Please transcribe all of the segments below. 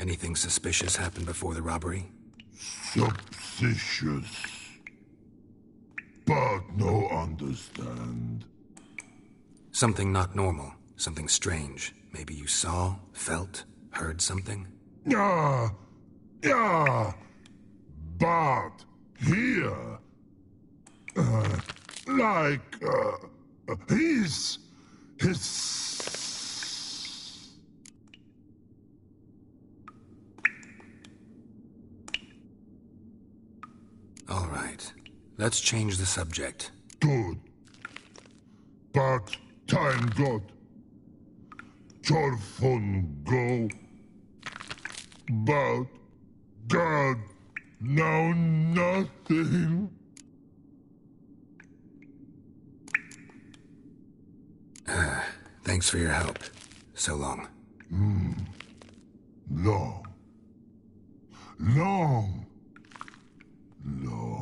Anything suspicious happened before the robbery? Suspicious. But no understand. Something not normal. Something strange. Maybe you saw, felt, heard something? Yeah. But here, he's All right. Let's change the subject. good. But time got. Jorfun go. But God, now nothing. Thanks for your help. So long. Long. Long. Long.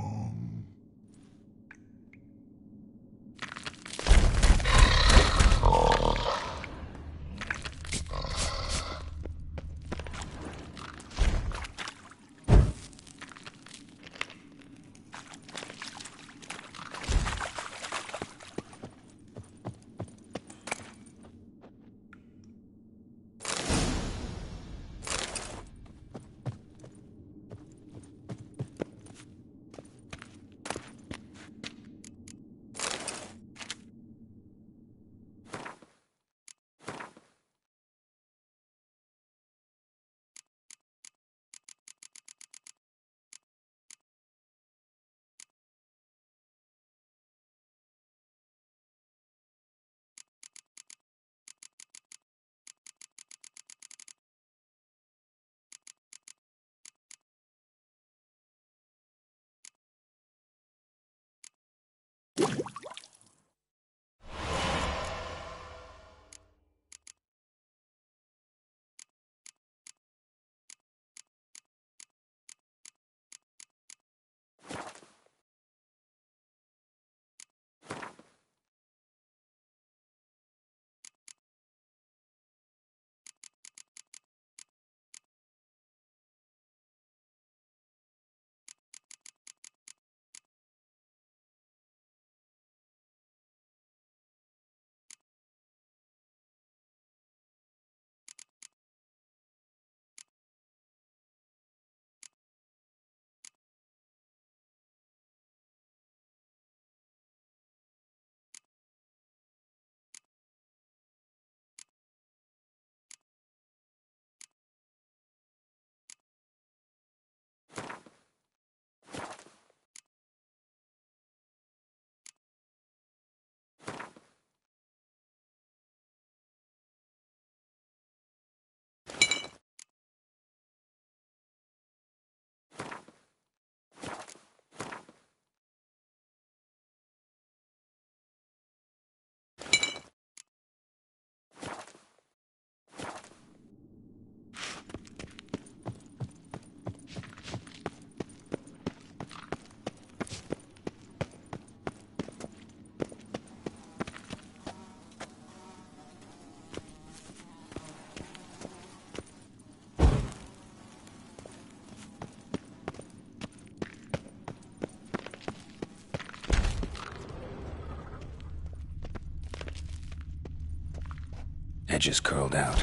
Edges curled out.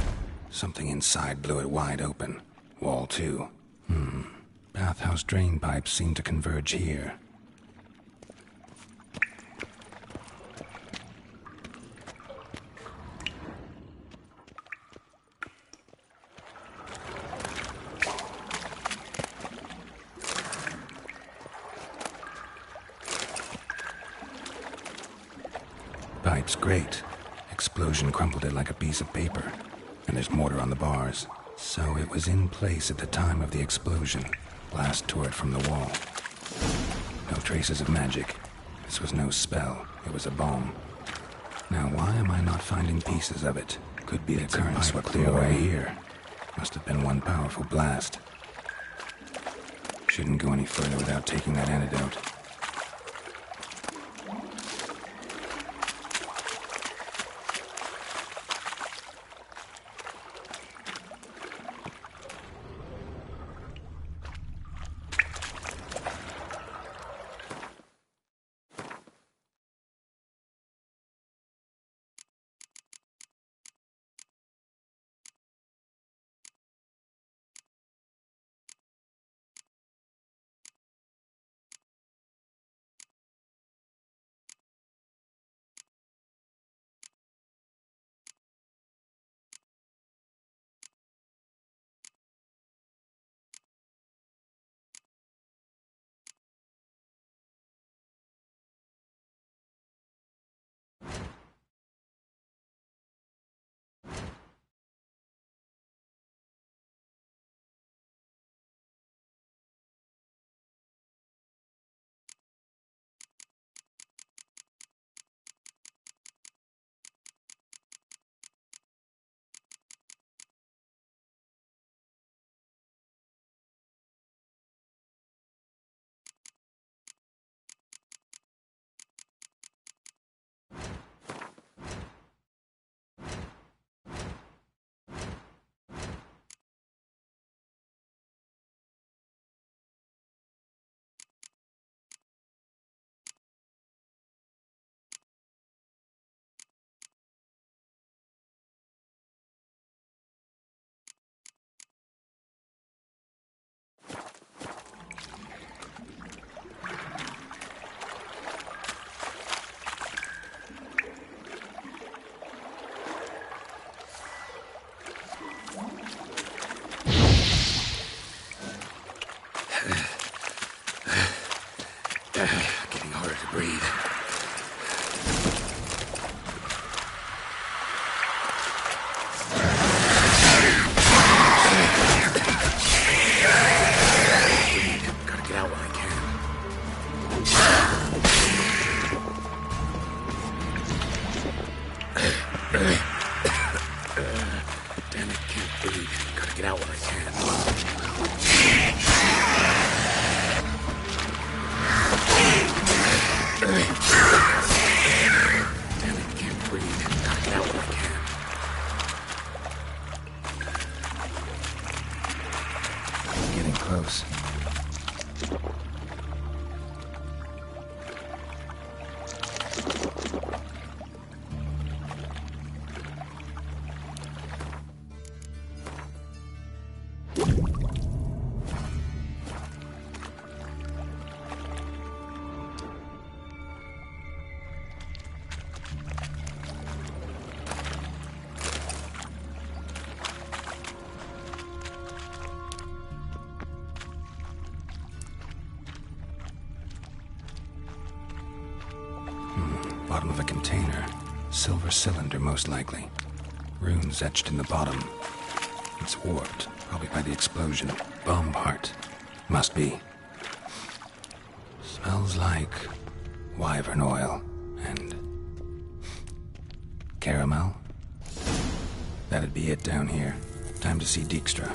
Something inside blew it wide open. Wall too. Bathhouse drain pipes seem to converge here. Pipe's great. Explosion crumpled it like a piece of paper. And there's mortar on the bars. So it was in place at the time of the explosion. Blast tore it from the wall. No traces of magic. This was no spell. It was a bomb. Now why am I not finding pieces of it? Could be the currents were clear right here. Must have been one powerful blast. Shouldn't go any further without taking that antidote. Damn it, can't breathe. Gotta get out when I can. Damn it, can't breathe. Gotta get out when I can. Getting close. Bottom of a container. Silver cylinder, most likely. Runes etched in the bottom. It's warped, probably by the explosion. Bomb part. Must be. Smells like wyvern oil and caramel. That'd be it down here. Time to see Dijkstra.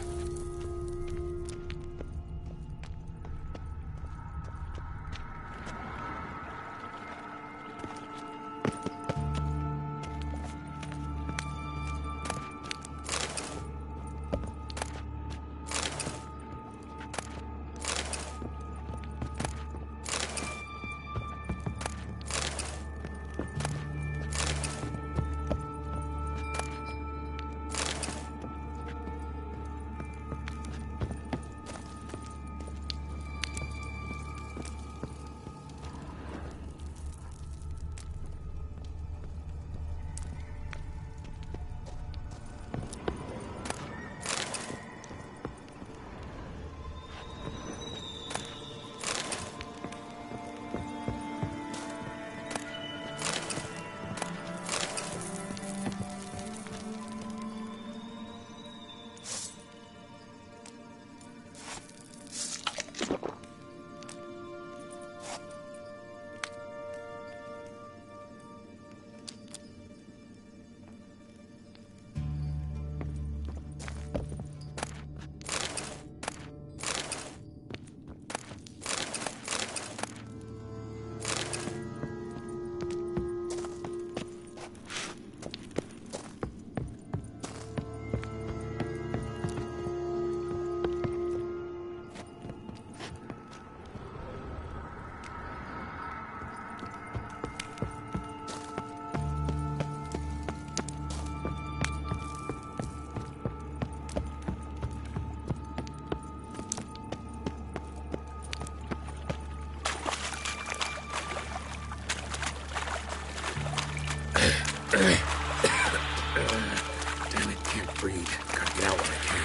Damn it, can't breathe. Gotta get out when I can.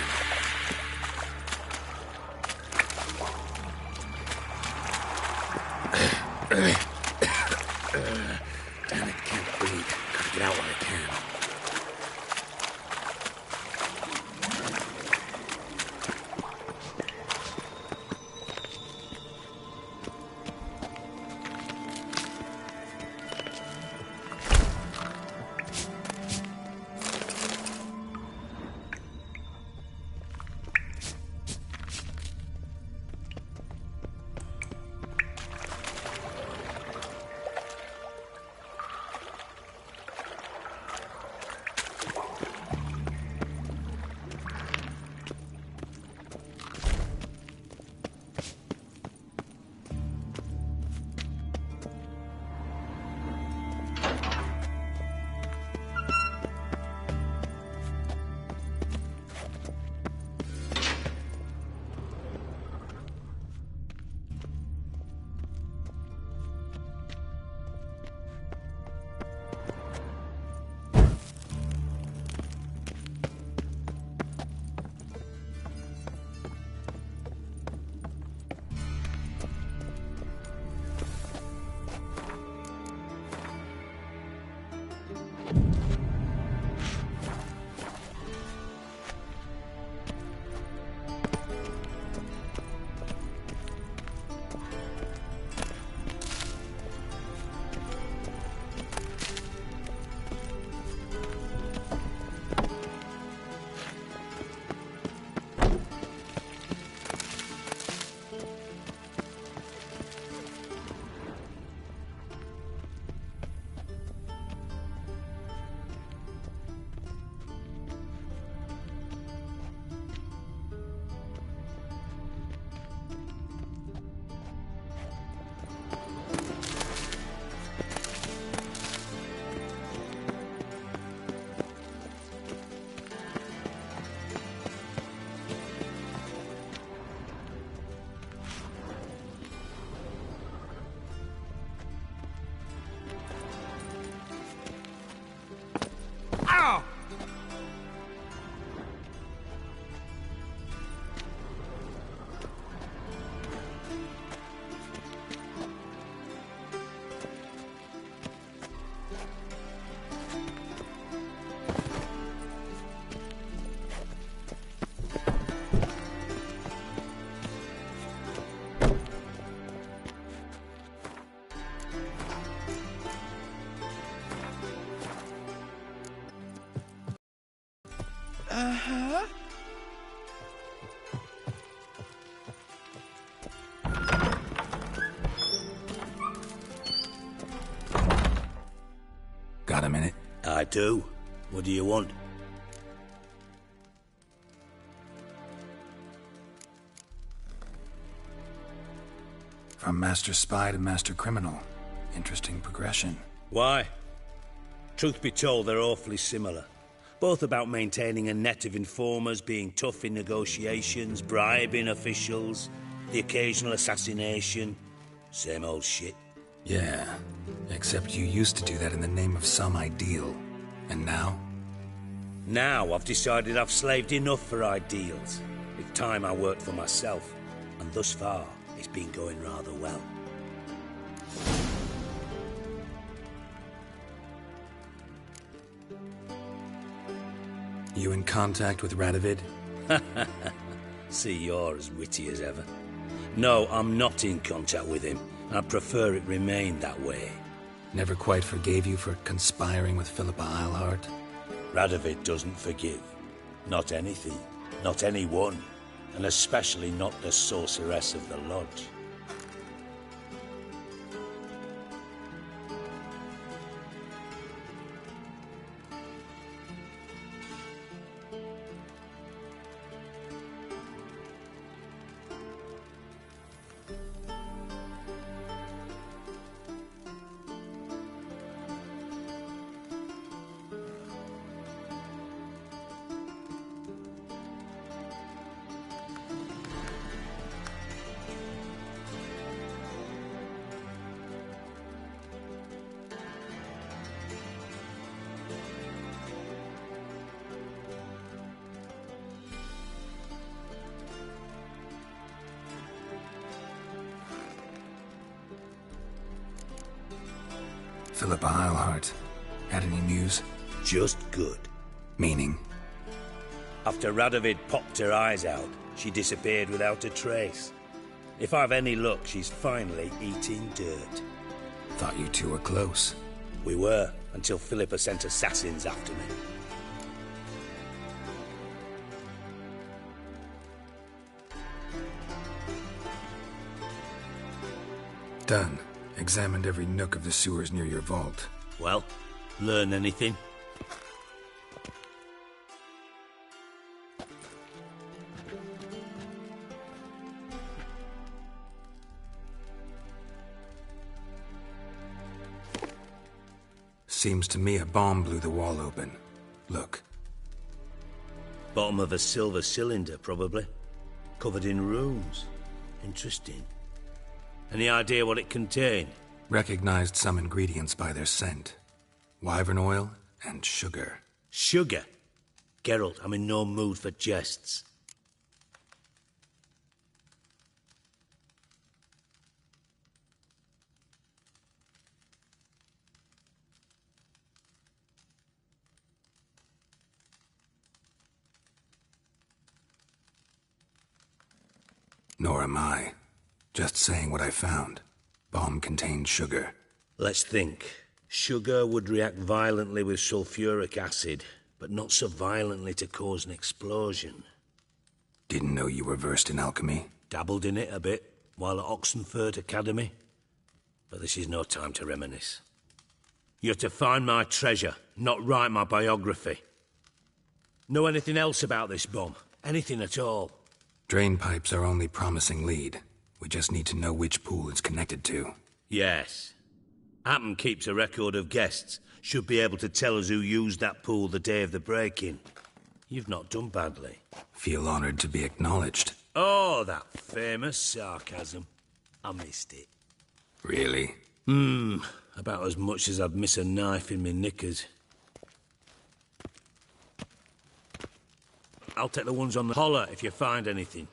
Damn it, can't breathe. Gotta get out when I can. Got a minute? I do. What do you want? From Master Spy to Master Criminal. Interesting progression. Why? Truth be told, they're awfully similar. Both about maintaining a net of informers, being tough in negotiations, bribing officials, the occasional assassination. Same old shit. Yeah, except you used to do that in the name of some ideal. And now? Now I've decided I've slaved enough for ideals. It's time I worked for myself. And thus far, it's been going rather well. You in contact with Radovid? See, you're as witty as ever. No, I'm not in contact with him. I'd prefer it remained that way. Never quite forgave you for conspiring with Philippa Eilhart? Radovid doesn't forgive. Not anything. Not anyone. And especially not the sorceress of the Lodge. Philippa Eilhart. Had any news? Just good. Meaning? After Radovid popped her eyes out, she disappeared without a trace. If I've any luck, she's finally eating dirt. Thought you two were close. We were, until Philippa sent assassins after me. Done. Examined every nook of the sewers near your vault. Well, learn anything? Seems to me a bomb blew the wall open. Look. Bottom of a silver cylinder, probably. Covered in runes. Interesting. Any idea what it contained? Recognized some ingredients by their scent. Wyvern oil and sugar. Sugar? Geralt, I'm in no mood for jests. Nor am I. Just saying what I found. Bomb contained sugar. Let's think. Sugar would react violently with sulfuric acid, but not so violently to cause an explosion. Didn't know you were versed in alchemy. Dabbled in it a bit, while at Oxenford Academy. But this is no time to reminisce. You're to find my treasure, not write my biography. Know anything else about this bomb? Anything at all? Drain pipes are only promising lead. We just need to know which pool it's connected to. Yes. Appen keeps a record of guests. Should be able to tell us who used that pool the day of the break-in. You've not done badly. Feel honored to be acknowledged. Oh, that famous sarcasm. I missed it. Really? About as much as I'd miss a knife in me knickers. I'll take the ones on the holler if you find anything.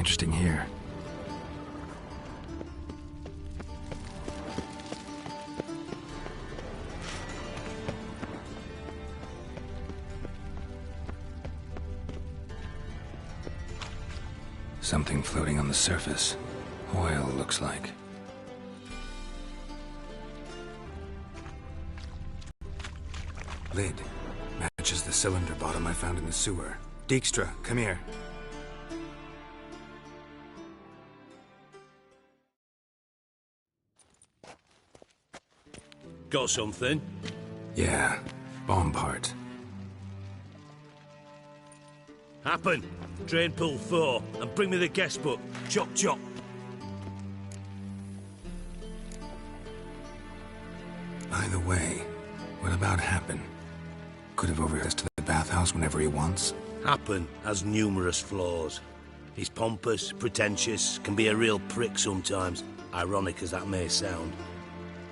interesting here. Something floating on the surface. Oil, looks like. Lid. Matches the cylinder bottom I found in the sewer. Dijkstra, come here. Got something? Yeah, bomb part. Happen. Drain pool 4, and bring me the guest book. Chop chop. By the way, what about Happen? Could have overheard us to the bathhouse whenever he wants. Happen has numerous flaws. He's pompous, pretentious, can be a real prick sometimes, ironic as that may sound.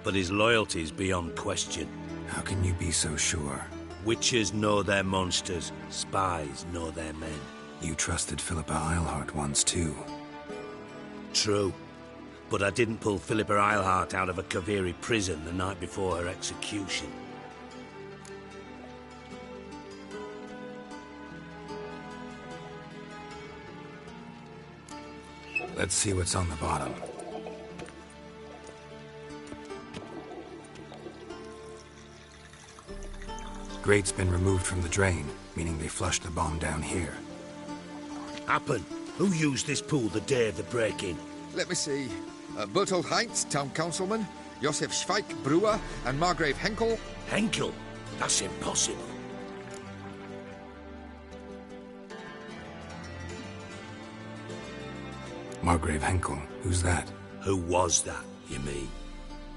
But his loyalty's beyond question. How can you be so sure? Witches know their monsters, spies know their men. You trusted Philippa Eilhart once too. True. But I didn't pull Philippa Eilhart out of a Kaviri prison the night before her execution. Let's see what's on the bottom. Grate's been removed from the drain, meaning they flushed the bomb down here. Happen. Who used this pool the day of the break-in? Let me see. Bertold Heinz, town councilman, Josef Schweik, brewer, and Margrave Henkel. Henkel? That's impossible. Margrave Henkel, who's that? Who was that, you mean?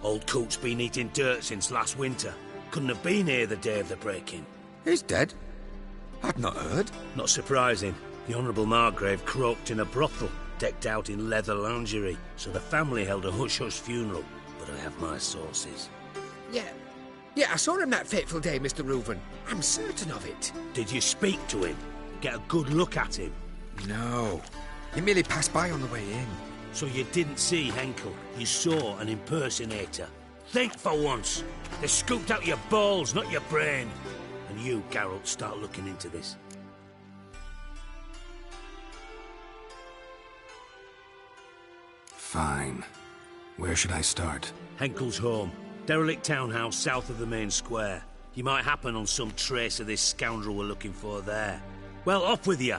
Old Coot's been eating dirt since last winter. Couldn't have been here the day of the break-in. He's dead? I'd not heard. Not surprising. The Honourable Margrave croaked in a brothel, decked out in leather lingerie, so the family held a hush-hush funeral. But I have my sources. Yeah, I saw him that fateful day, Mr. Reuven. I'm certain of it. Did you speak to him? Get a good look at him? No. He merely passed by on the way in. So you didn't see Henkel, you saw an impersonator. Think for once. They scooped out your balls, not your brain. And you, Geralt, start looking into this. Fine. Where should I start? Henkel's home. Derelict townhouse south of the main square. You might happen on some trace of this scoundrel we're looking for there. Well, off with you.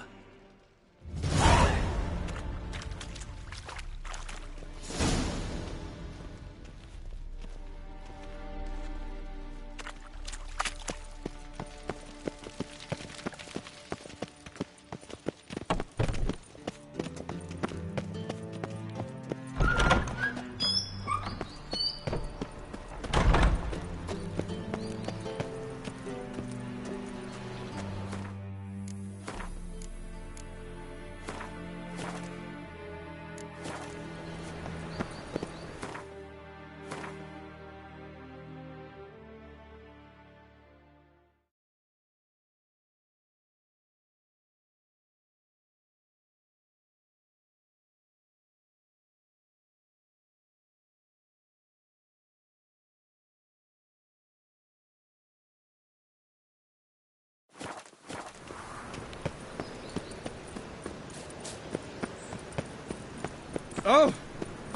Oh!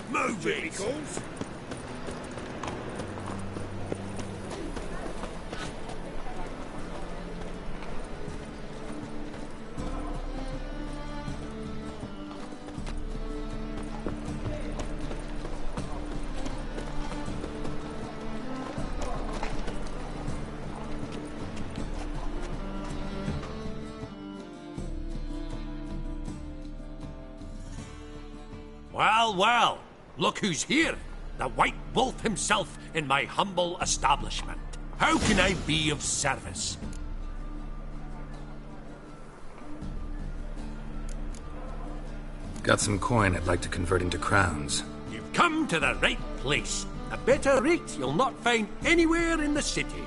Move it! Vehicles? Well, well, look who's here. The White Wolf himself in my humble establishment. How can I be of service? Got some coin I'd like to convert into crowns. You've come to the right place. A better rate you'll not find anywhere in the city.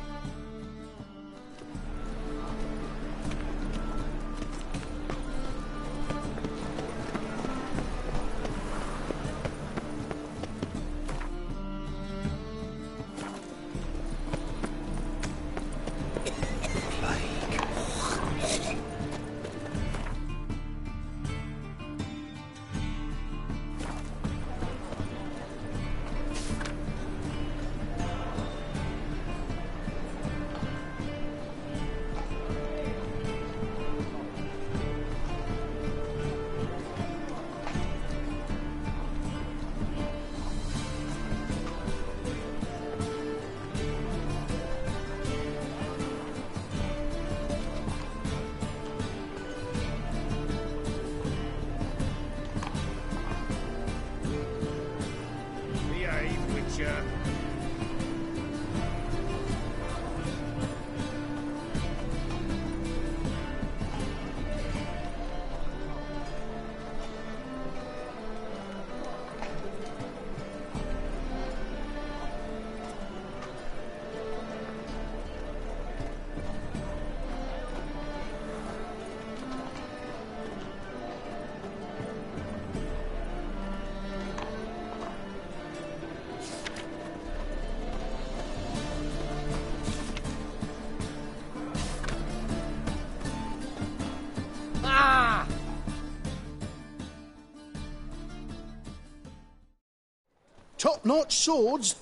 top-notch swords.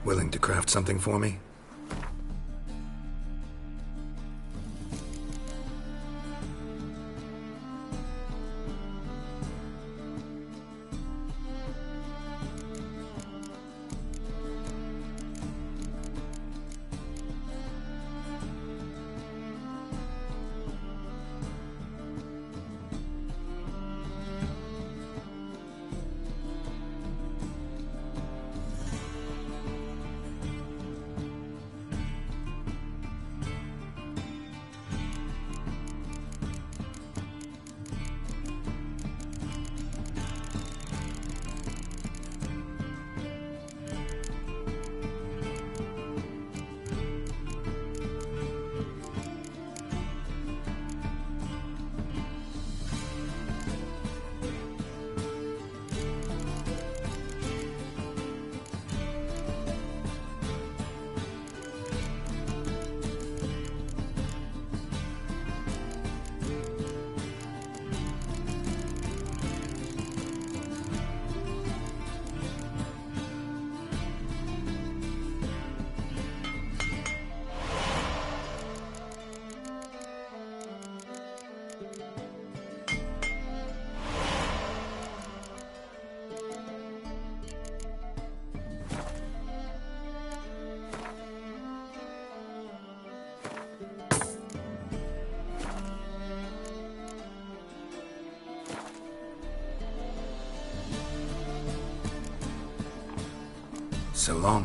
Willing to craft something for me? So long.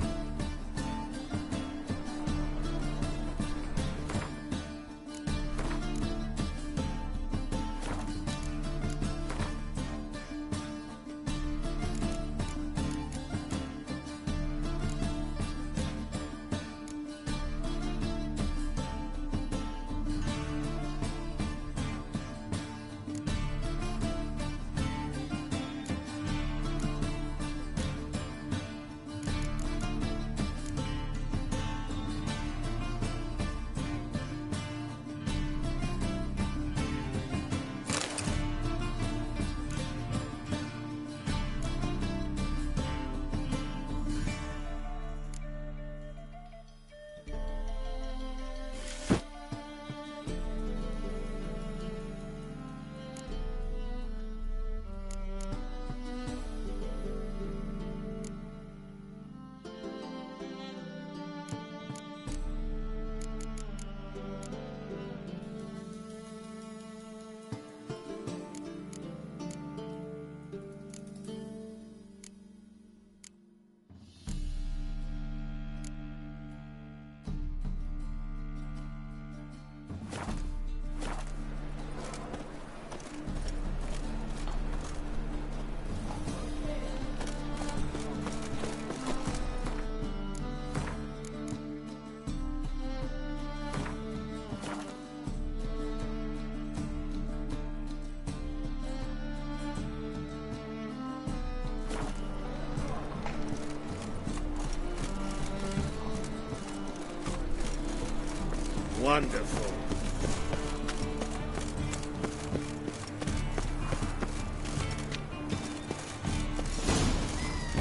Wonderful.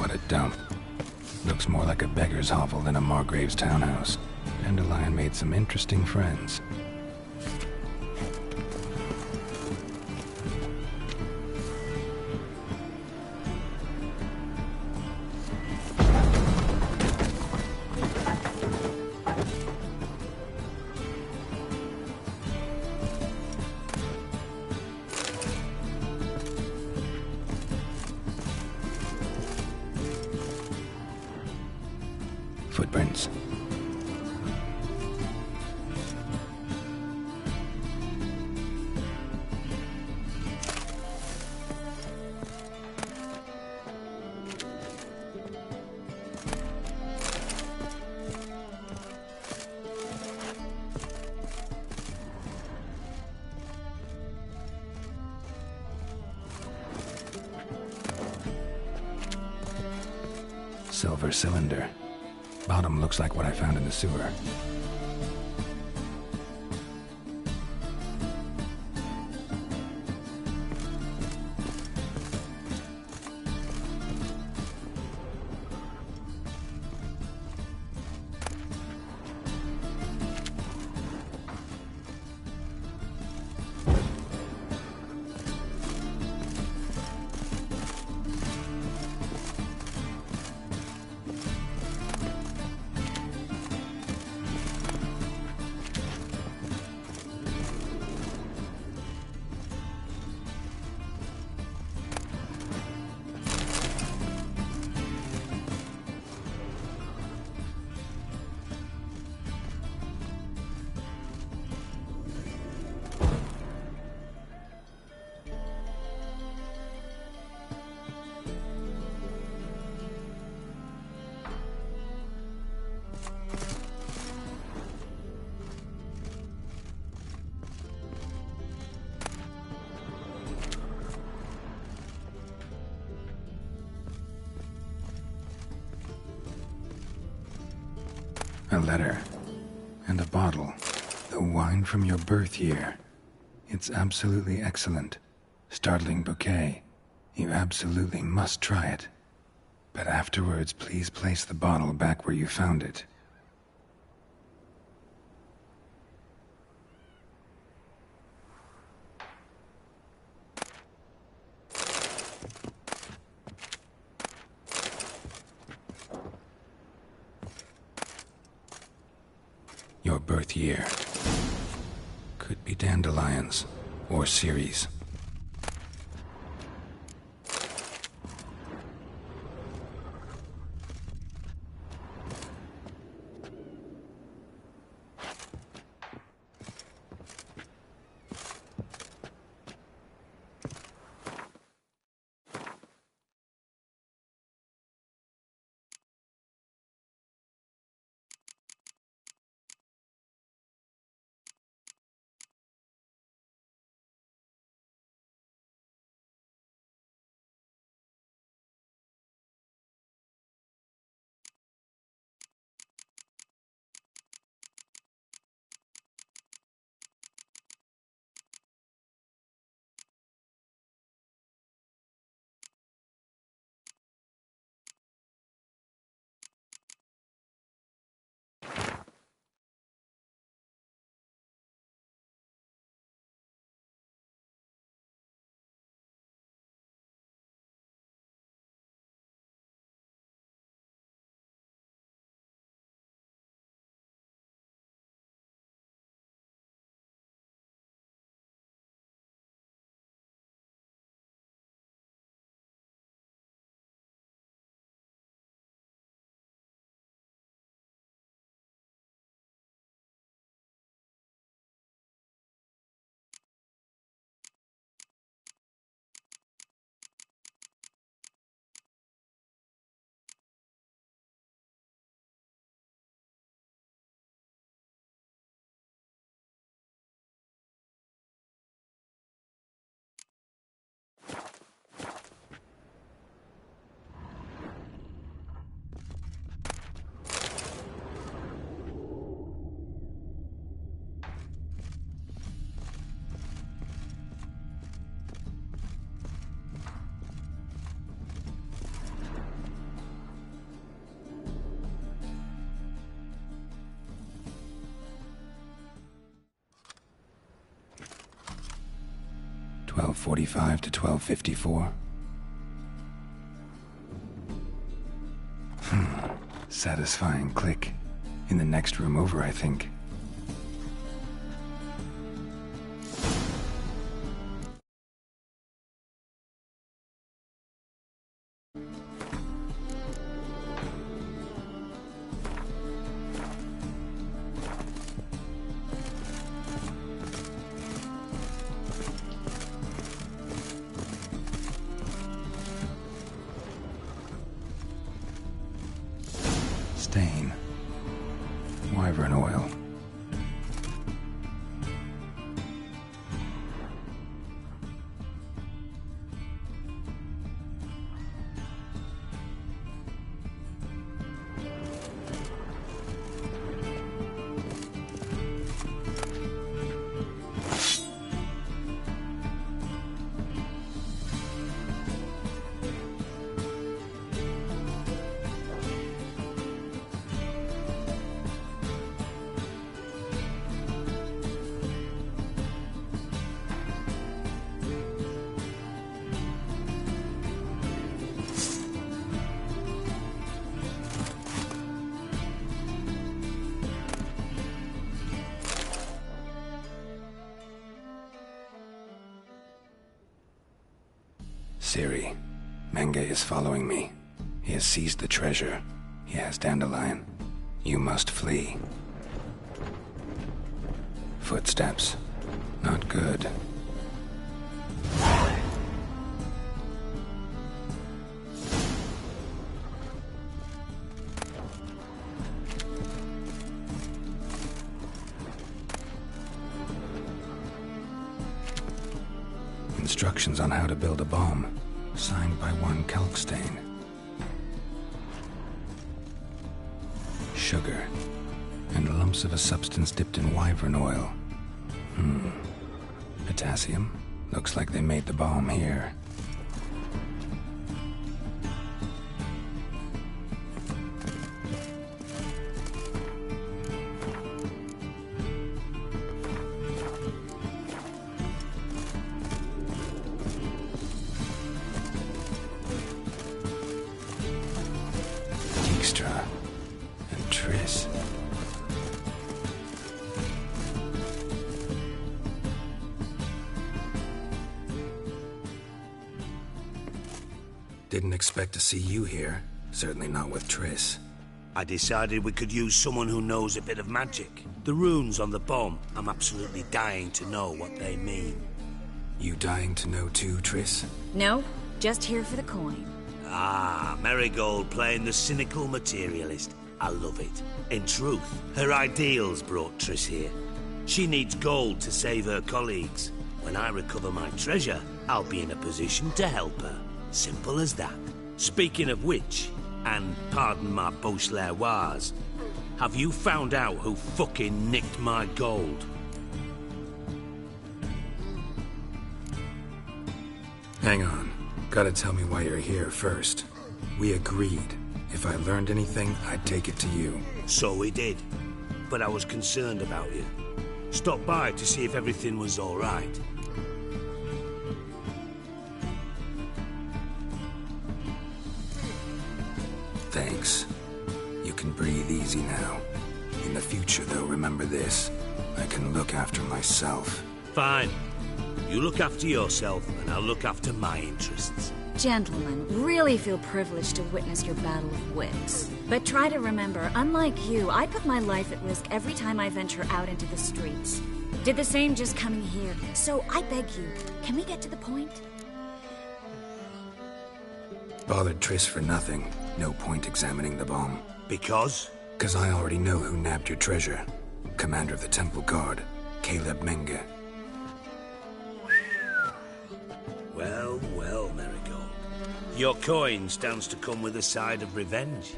What a dump. Looks more like a beggar's hovel than a Margrave's townhouse. Dandelion made some interesting friends. Footprints. Silver cylinder. Bottom looks like what I found in the sewer. A letter. And a bottle. The wine from your birth year. It's absolutely excellent. Startling bouquet. You absolutely must try it. But afterwards, please place the bottle back where you found it. Your birth year. Could be dandelions or Ceres. .45 to 12:54. Satisfying click. In the next room over, I think. Stain. Wyvern oil. Ciri, Menge is following me. He has seized the treasure. He has Dandelion. You must flee. Footsteps. Not good. Instructions on how to build a bomb, signed by one Kalkstein. Sugar. drops of a substance dipped in wyvern oil. Potassium? Looks like they made the bomb here. Dijkstra and Triss. Didn't expect to see you here. Certainly not with Triss. I decided we could use someone who knows a bit of magic. The runes on the bomb, I'm absolutely dying to know what they mean. You dying to know too, Triss? No, just here for the coin. Ah, Marigold playing the cynical materialist. I love it. In truth, her ideals brought Triss here. She needs gold to save her colleagues. When I recover my treasure, I'll be in a position to help her. Simple as that. Speaking of which, and pardon my Beauclervoise, have you found out who fucking nicked my gold? Hang on. Gotta tell me why you're here first. We agreed. If I learned anything, I'd take it to you. So we did. But I was concerned about you. Stopped by to see if everything was all right. Thanks. You can breathe easy now. In the future, though, remember this. I can look after myself. Fine. You look after yourself, and I'll look after my interests. Gentlemen, really feel privileged to witness your battle of wits. But try to remember, unlike you, I put my life at risk every time I venture out into the streets. Did the same just coming here. So I beg you, can we get to the point? Bothered Triss for nothing. No point examining the bomb. Because? 'Cause I already know who nabbed your treasure. Commander of the Temple Guard, Caleb Menge. Well, well, Marigold. Your coin stands to come with a side of revenge.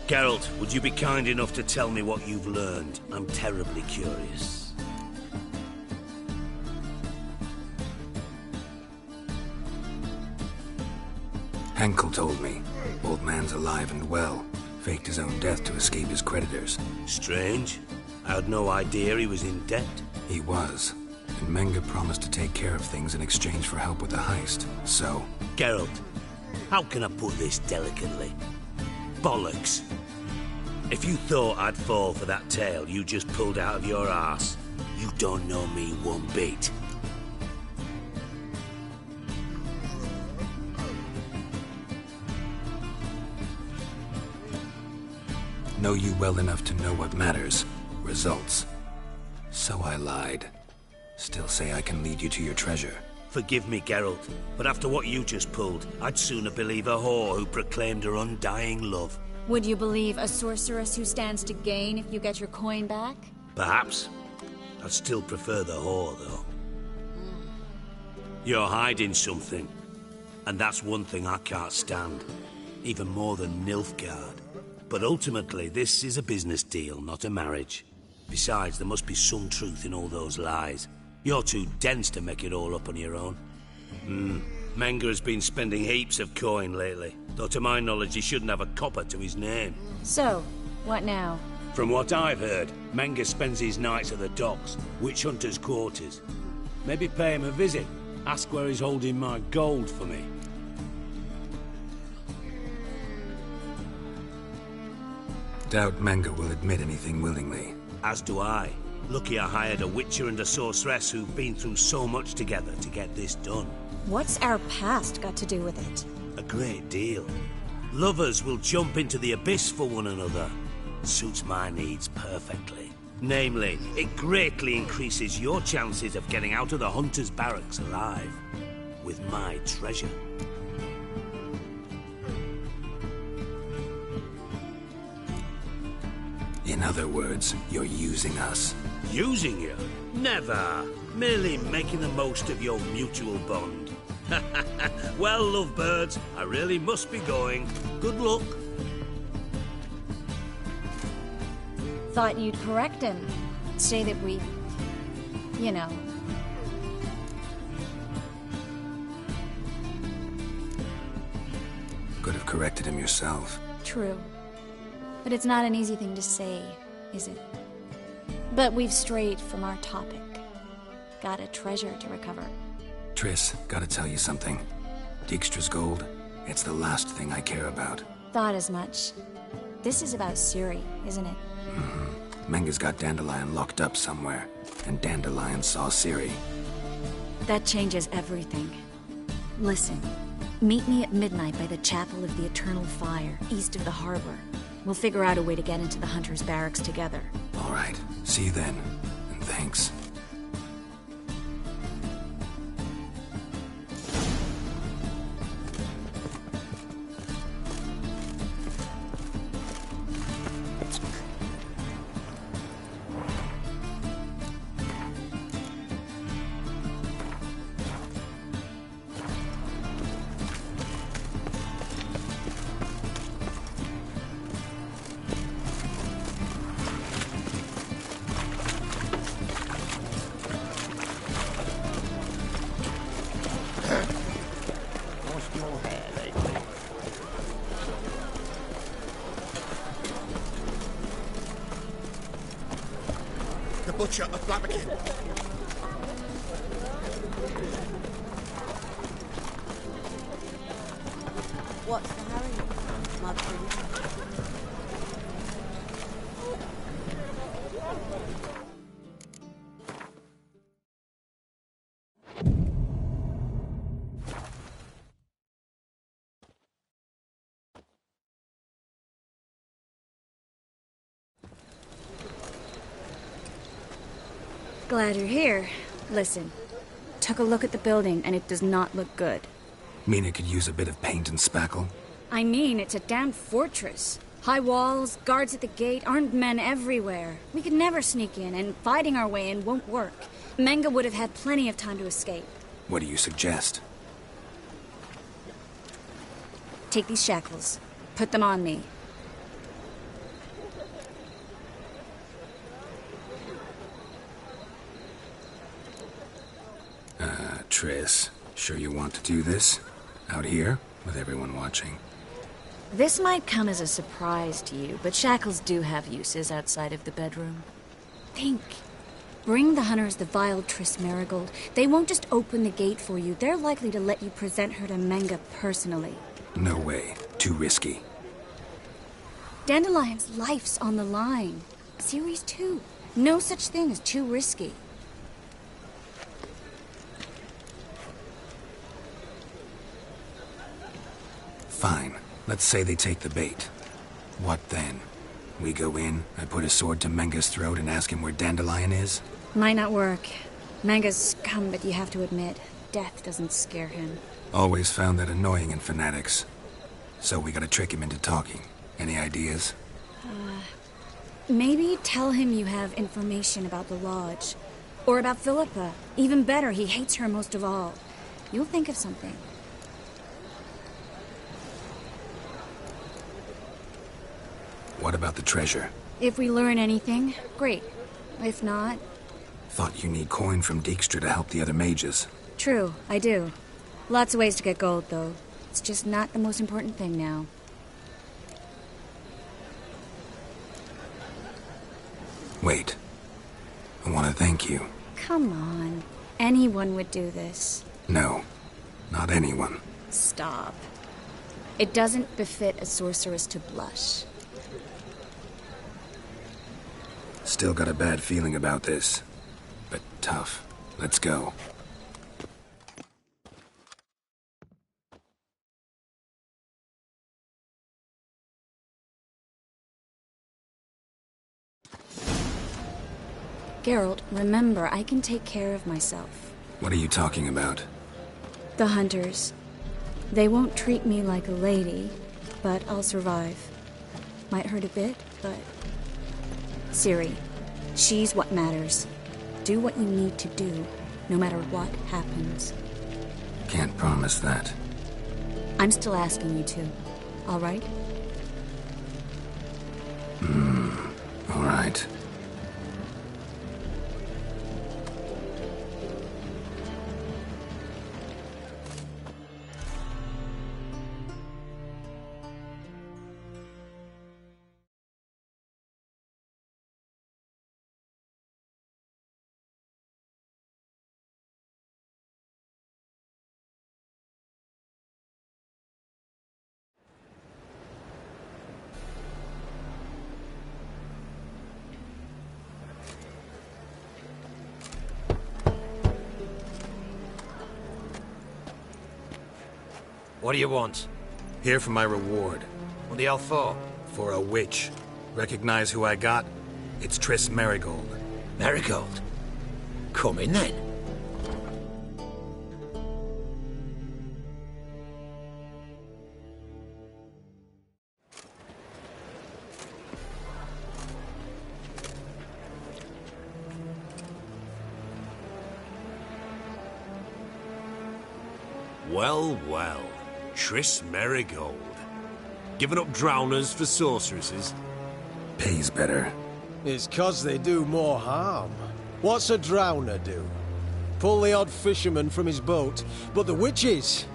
Geralt, would you be kind enough to tell me what you've learned? I'm terribly curious. Henkel told me. Old man's alive and well. Faked his own death to escape his creditors. Strange. I had no idea he was in debt. He was. And Menge promised to take care of things in exchange for help with the heist. So... Geralt, how can I put this delicately? Bollocks. If you thought I'd fall for that tale you just pulled out of your arse, you don't know me one bit. Know you well enough to know what matters. Results. So I lied. Still say I can lead you to your treasure. Forgive me, Geralt, but after what you just pulled, I'd sooner believe a whore who proclaimed her undying love. Would you believe a sorceress who stands to gain if you get your coin back? Perhaps. I'd still prefer the whore, though. You're hiding something. And that's one thing I can't stand. Even more than Nilfgaard. But ultimately, this is a business deal, not a marriage. Besides, there must be some truth in all those lies. You're too dense to make it all up on your own. Menge has been spending heaps of coin lately, though to my knowledge he shouldn't have a copper to his name. So, what now? From what I've heard, Menge spends his nights at the docks, witch hunters' quarters. Maybe pay him a visit, ask where he's holding my gold for me. Doubt Menge will admit anything willingly. As do I. Lucky I hired a witcher and a sorceress who've been through so much together to get this done. What's our past got to do with it? A great deal. Lovers will jump into the abyss for one another. Suits my needs perfectly. Namely, it greatly increases your chances of getting out of the hunter's barracks alive. With my treasure. In other words, you're using us. Using you? Never. Merely making the most of your mutual bond. Well, lovebirds, I really must be going. Good luck. Thought you'd correct him. Say that we... you know... Could have corrected him yourself. True. But it's not an easy thing to say, is it? But we've strayed from our topic. Got a treasure to recover. Triss, gotta tell you something. Dijkstra's gold, it's the last thing I care about. Thought as much. This is about Ciri, isn't it? Menga's got Dandelion locked up somewhere, and Dandelion saw Ciri. That changes everything. Listen, meet me at midnight by the Chapel of the Eternal Fire, east of the harbor. We'll figure out a way to get into the Hunter's barracks together. All right, see you then, and thanks. The Butcher of Blaviken. What's the hurry, my pretty? Glad you're here. Listen, took a look at the building and it does not look good. Mean it could use a bit of paint and spackle? I mean, it's a damn fortress. High walls, guards at the gate, armed men everywhere. We could never sneak in, and fighting our way in won't work. Menga would have had plenty of time to escape. What do you suggest? Take these shackles. Put them on me. Triss, sure you want to do this? Out here, with everyone watching? This might come as a surprise to you, but shackles do have uses outside of the bedroom. Think. Bring the hunters the vile Triss Merigold. They won't just open the gate for you. They're likely to let you present her to Menga personally. No way. Too risky. Dandelion's life's on the line. Ciri's too. No such thing as too risky. Fine. Let's say they take the bait. What then? We go in, I put a sword to Menga's throat and ask him where Dandelion is? Might not work. Menga's scum, but you have to admit, death doesn't scare him. Always found that annoying in fanatics. So we gotta trick him into talking. Any ideas? Maybe tell him you have information about the Lodge. Or about Philippa. Even better, he hates her most of all. You'll think of something. What about the treasure? If we learn anything, great. If not... Thought you need coin from Dijkstra to help the other mages. True, I do. Lots of ways to get gold, though. It's just not the most important thing now. Wait. I want to thank you. Come on. Anyone would do this. No. Not anyone. Stop. It doesn't befit a sorceress to blush. Still got a bad feeling about this. But tough. Let's go. Geralt, remember, I can take care of myself. What are you talking about? The hunters. They won't treat me like a lady, but I'll survive. Might hurt a bit, but... Ciri, she's what matters. Do what you need to do, no matter what happens. Can't promise that. I'm still asking you to, all right? All right. right. What do you want? Here for my reward. What the hell for? For a witch. Recognize who I got? It's Triss Merigold. Merigold? Come in then. Well, well. Triss Merigold. Giving up drowners for sorceresses? Pays better. It's 'cause they do more harm. What's a drowner do? Pull the odd fisherman from his boat. But the witches,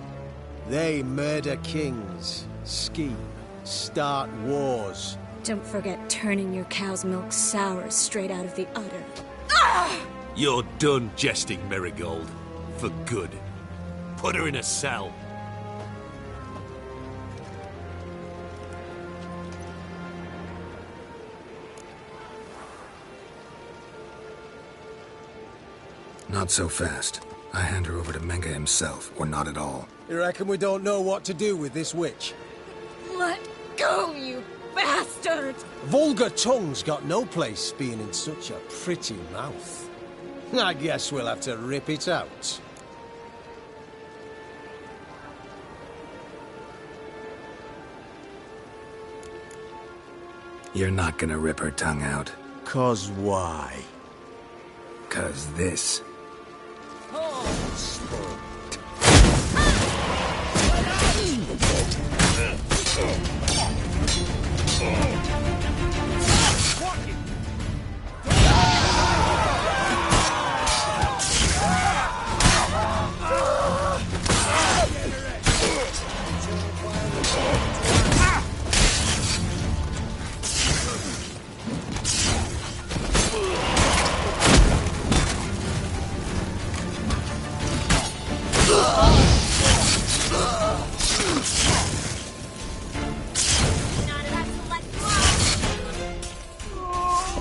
they murder kings, scheme, start wars. Don't forget turning your cow's milk sour straight out of the udder. You're done jesting, Merigold. For good. Put her in a cell. Not so fast. I hand her over to Menga himself, or not at all. You reckon we don't know what to do with this witch? Let go, you bastard! Vulgar tongue's got no place being in such a pretty mouth. I guess we'll have to rip it out. You're not gonna rip her tongue out. 'Cause why? 'Cause this.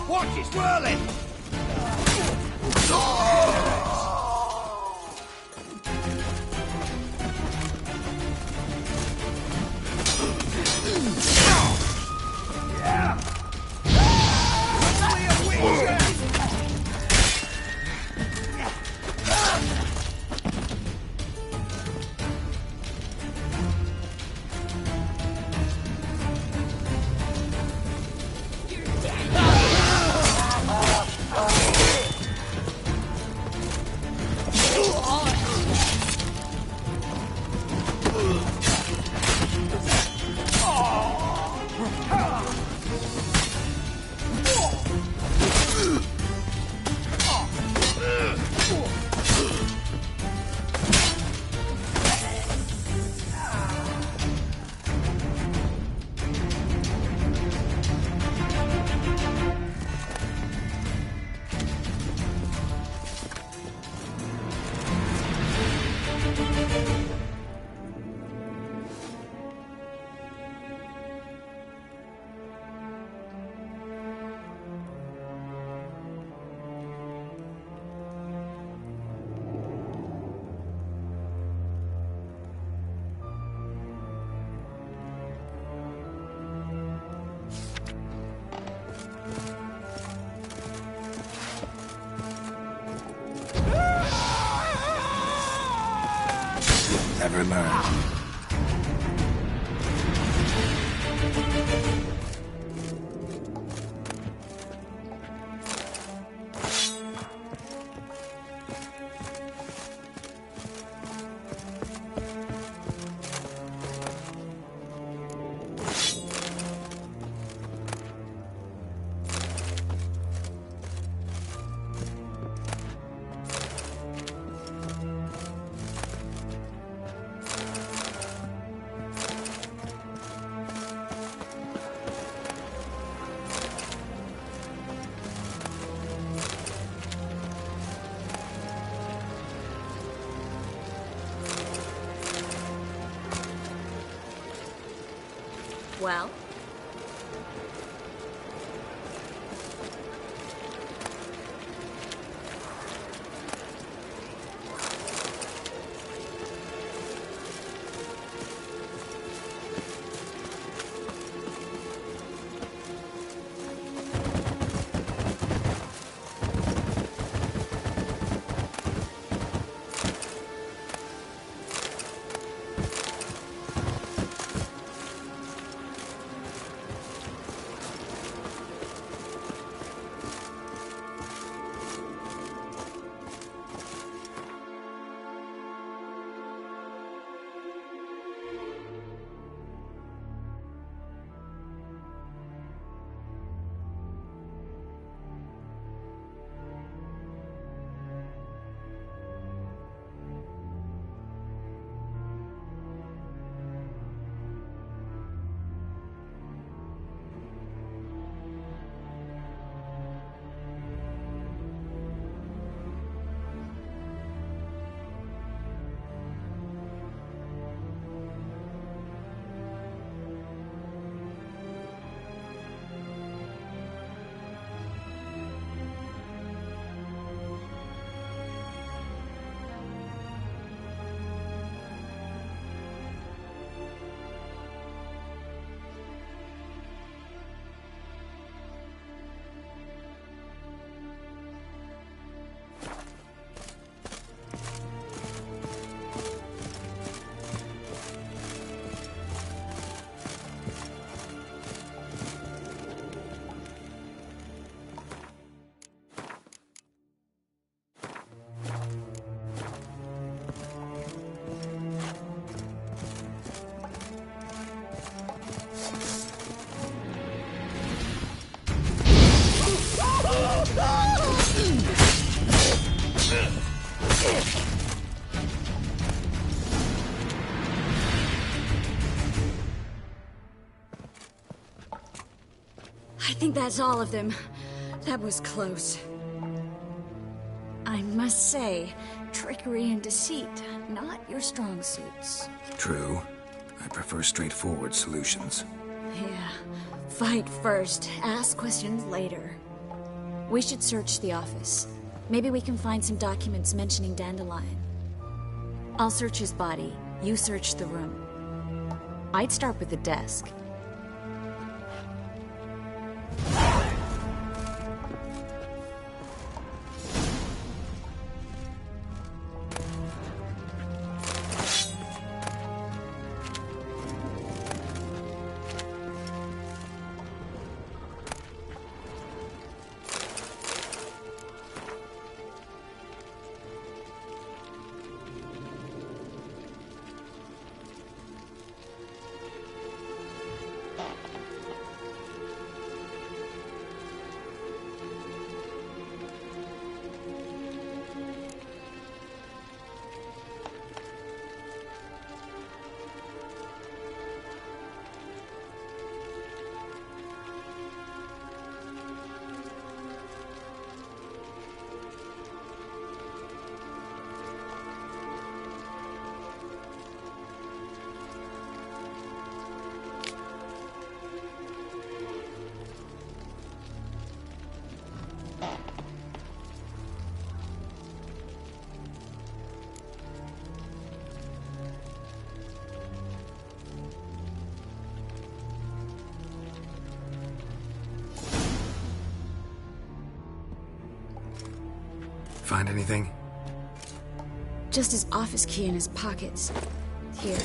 Watch it swirling! Never learn. Well? I think that's all of them. That was close. I must say, trickery and deceit, not your strong suits. True. I prefer straightforward solutions. Yeah. Fight first, ask questions later. We should search the office. Maybe we can find some documents mentioning Dandelion. I'll search his body. You search the room. I'd start with the desk. Find anything? Just his office key in his pockets. Here.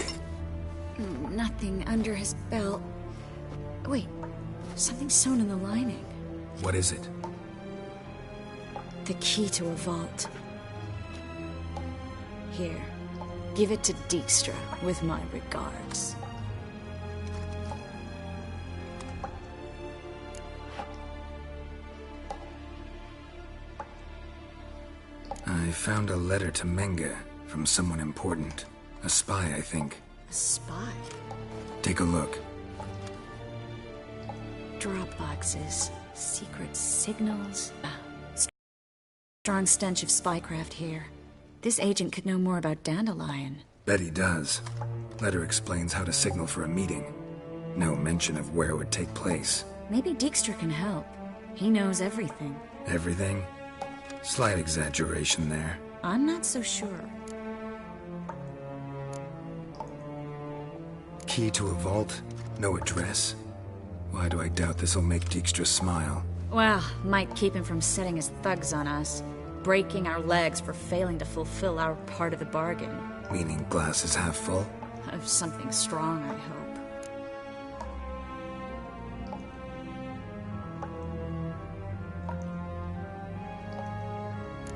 Nothing under his belt. Wait, something sewn in the lining. What is it? The key to a vault. Here, give it to Dijkstra with my regards. I found a letter to Menge from someone important. A spy, I think. A spy? Take a look. Drop boxes, secret signals. Strong stench of spycraft here. This agent could know more about Dandelion. Bet he does. Letter explains how to signal for a meeting. No mention of where it would take place. Maybe Dijkstra can help. He knows everything. Everything? Slight exaggeration there. I'm not so sure. Key to a vault? No address? Why do I doubt this'll make Dijkstra smile? Well, might keep him from setting his thugs on us. Breaking our legs for failing to fulfill our part of the bargain. Meaning glass is half full? Of something strong, I hope.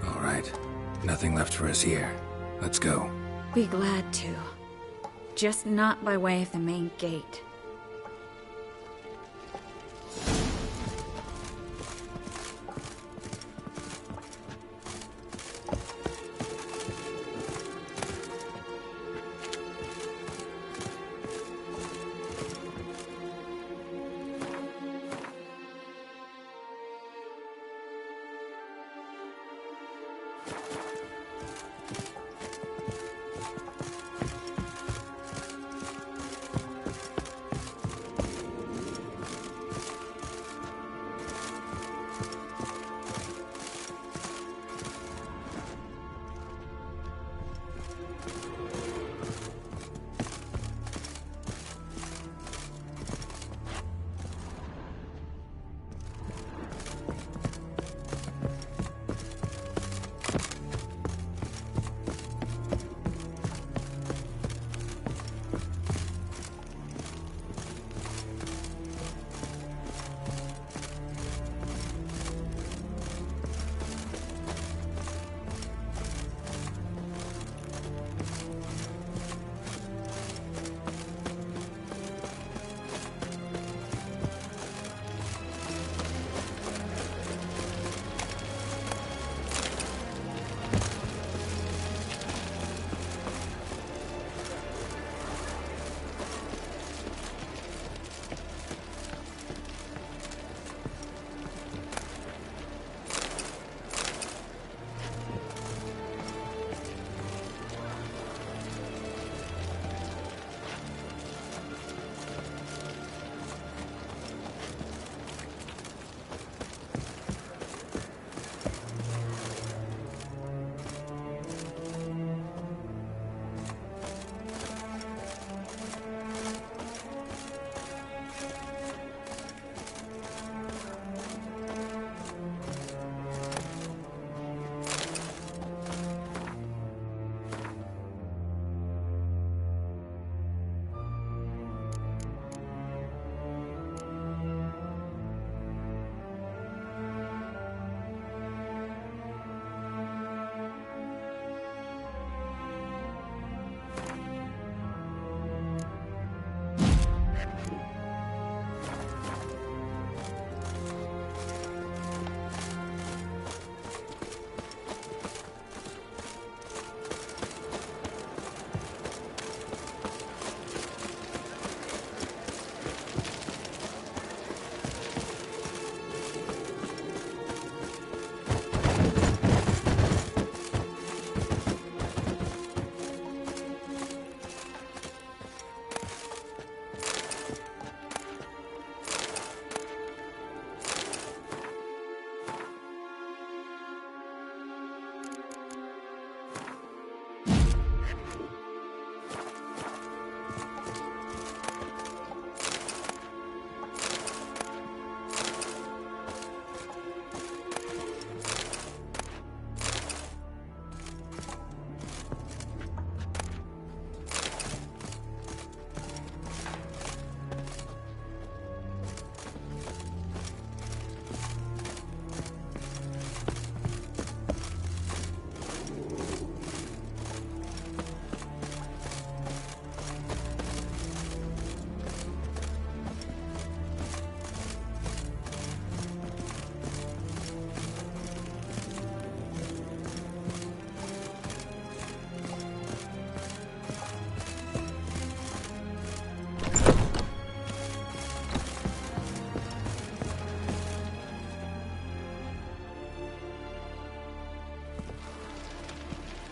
All right. Nothing left for us here. Let's go. Be glad to. Just not by way of the main gate.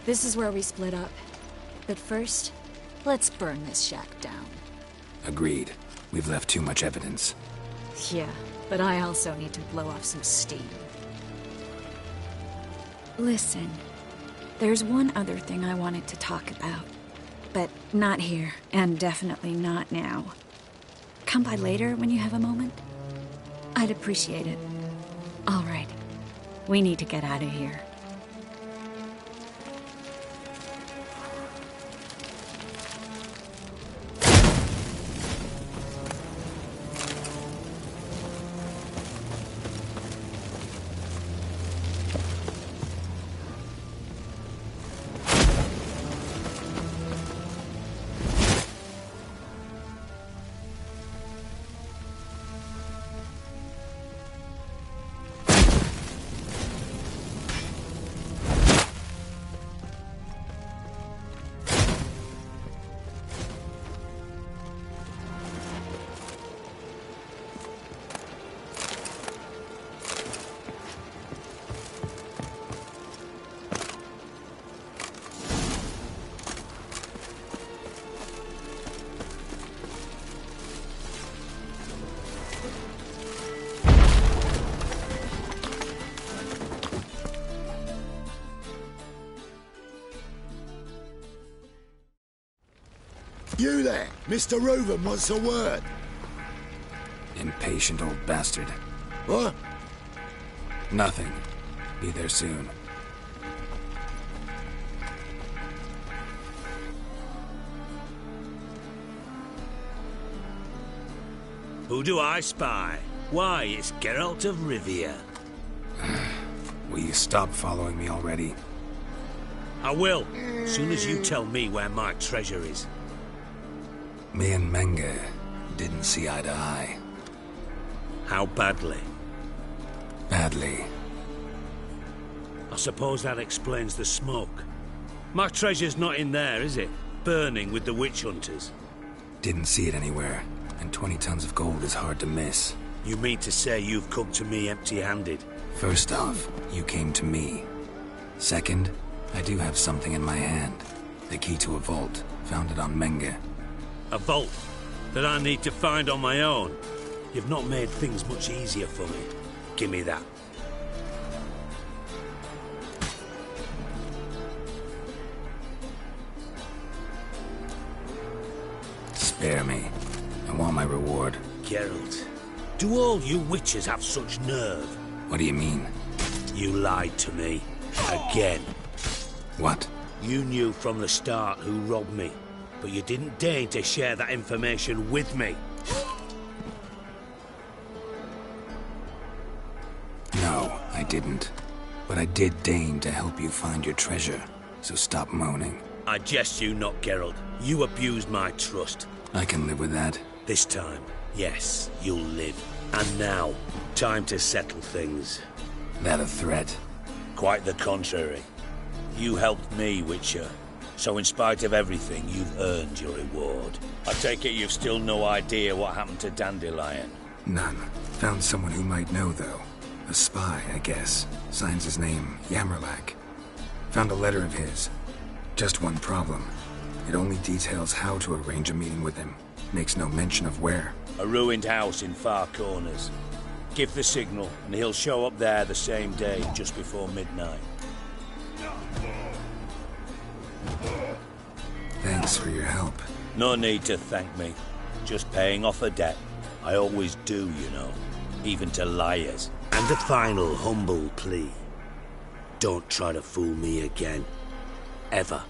This is where we split up. But first, let's burn this shack down. Agreed. We've left too much evidence. Yeah, but I also need to blow off some steam. Listen, there's one other thing I wanted to talk about. But not here, and definitely not now. Come by later when you have a moment? I'd appreciate it. All right. We need to get out of here. You there! Mr. Reuven wants a word. Impatient old bastard. What? Nothing. Be there soon. Who do I spy? Why, it's Geralt of Rivia. Will you stop following me already? I will, as soon as you tell me where my treasure is. Me and Menge didn't see eye to eye. How badly? Badly. I suppose that explains the smoke. My treasure's not in there, is it? Burning with the witch hunters. Didn't see it anywhere, and 20 tons of gold is hard to miss. You mean to say you've come to me empty-handed? First off, you came to me. Second, I do have something in my hand. The key to a vault, founded on Menge. A vault that I need to find on my own. You've not made things much easier for me. Give me that. Spare me. I want my reward. Geralt, do all you witches have such nerve? What do you mean? You lied to me. Again. What? You knew from the start who robbed me, but you didn't deign to share that information with me. No, I didn't. But I did deign to help you find your treasure, so stop moaning. I jest you not, Geralt. You abused my trust. I can live with that. This time, yes, you'll live. And now, time to settle things. That a threat? Quite the contrary. You helped me, Witcher. So in spite of everything, you've earned your reward. I take it you've still no idea what happened to Dandelion? None. Found someone who might know, though. A spy, I guess. Signs his name, Yamerlak. Found a letter of his. Just one problem. It only details how to arrange a meeting with him. Makes no mention of where. A ruined house in Far Corners. Give the signal, and he'll show up there the same day, just before midnight. Thanks for your help. No need to thank me. Just paying off a debt. I always do, you know. Even to liars. And a final humble plea. Don't try to fool me again. Ever.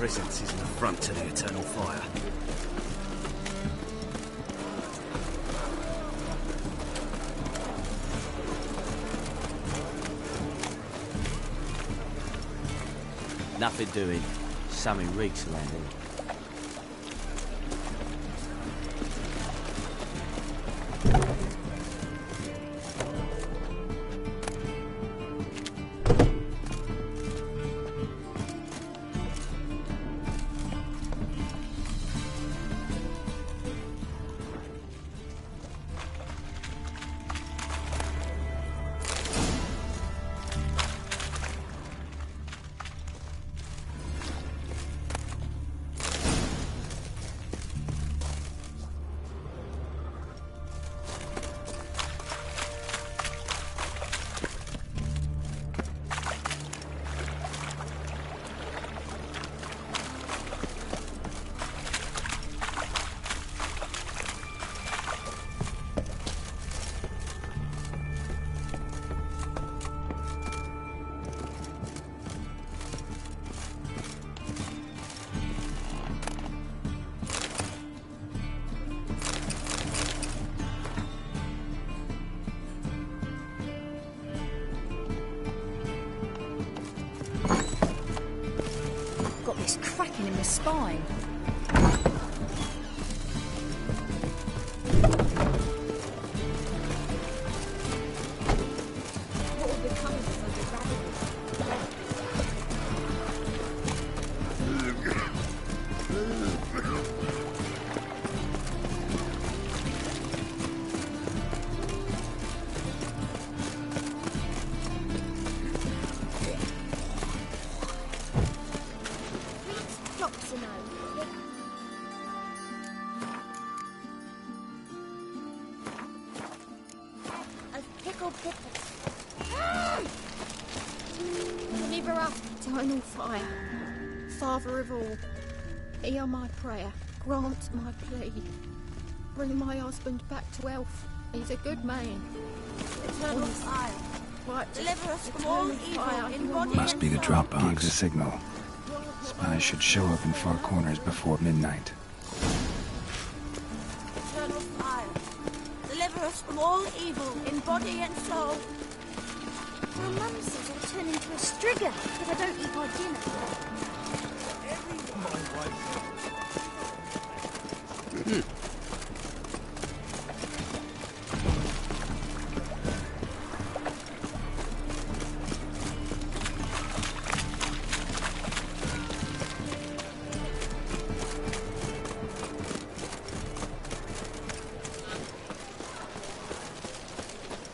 presence is an affront to the eternal fire. Nothing doing. Something reeks around here. It's cracking in my spine. What will become of us under Deliver us, eternal fire. Father of all, hear my prayer, grant my plea. Bring my husband back to health. He's a good man. Eternal fire. What? Deliver us from all evil in body Must and be the soul. drop box. A signal. Spies should show up in far corners before midnight. Eternal fire. Deliver us from all evil in body and soul. My mum says I'll turn into a strigger, but I don't eat my dinner.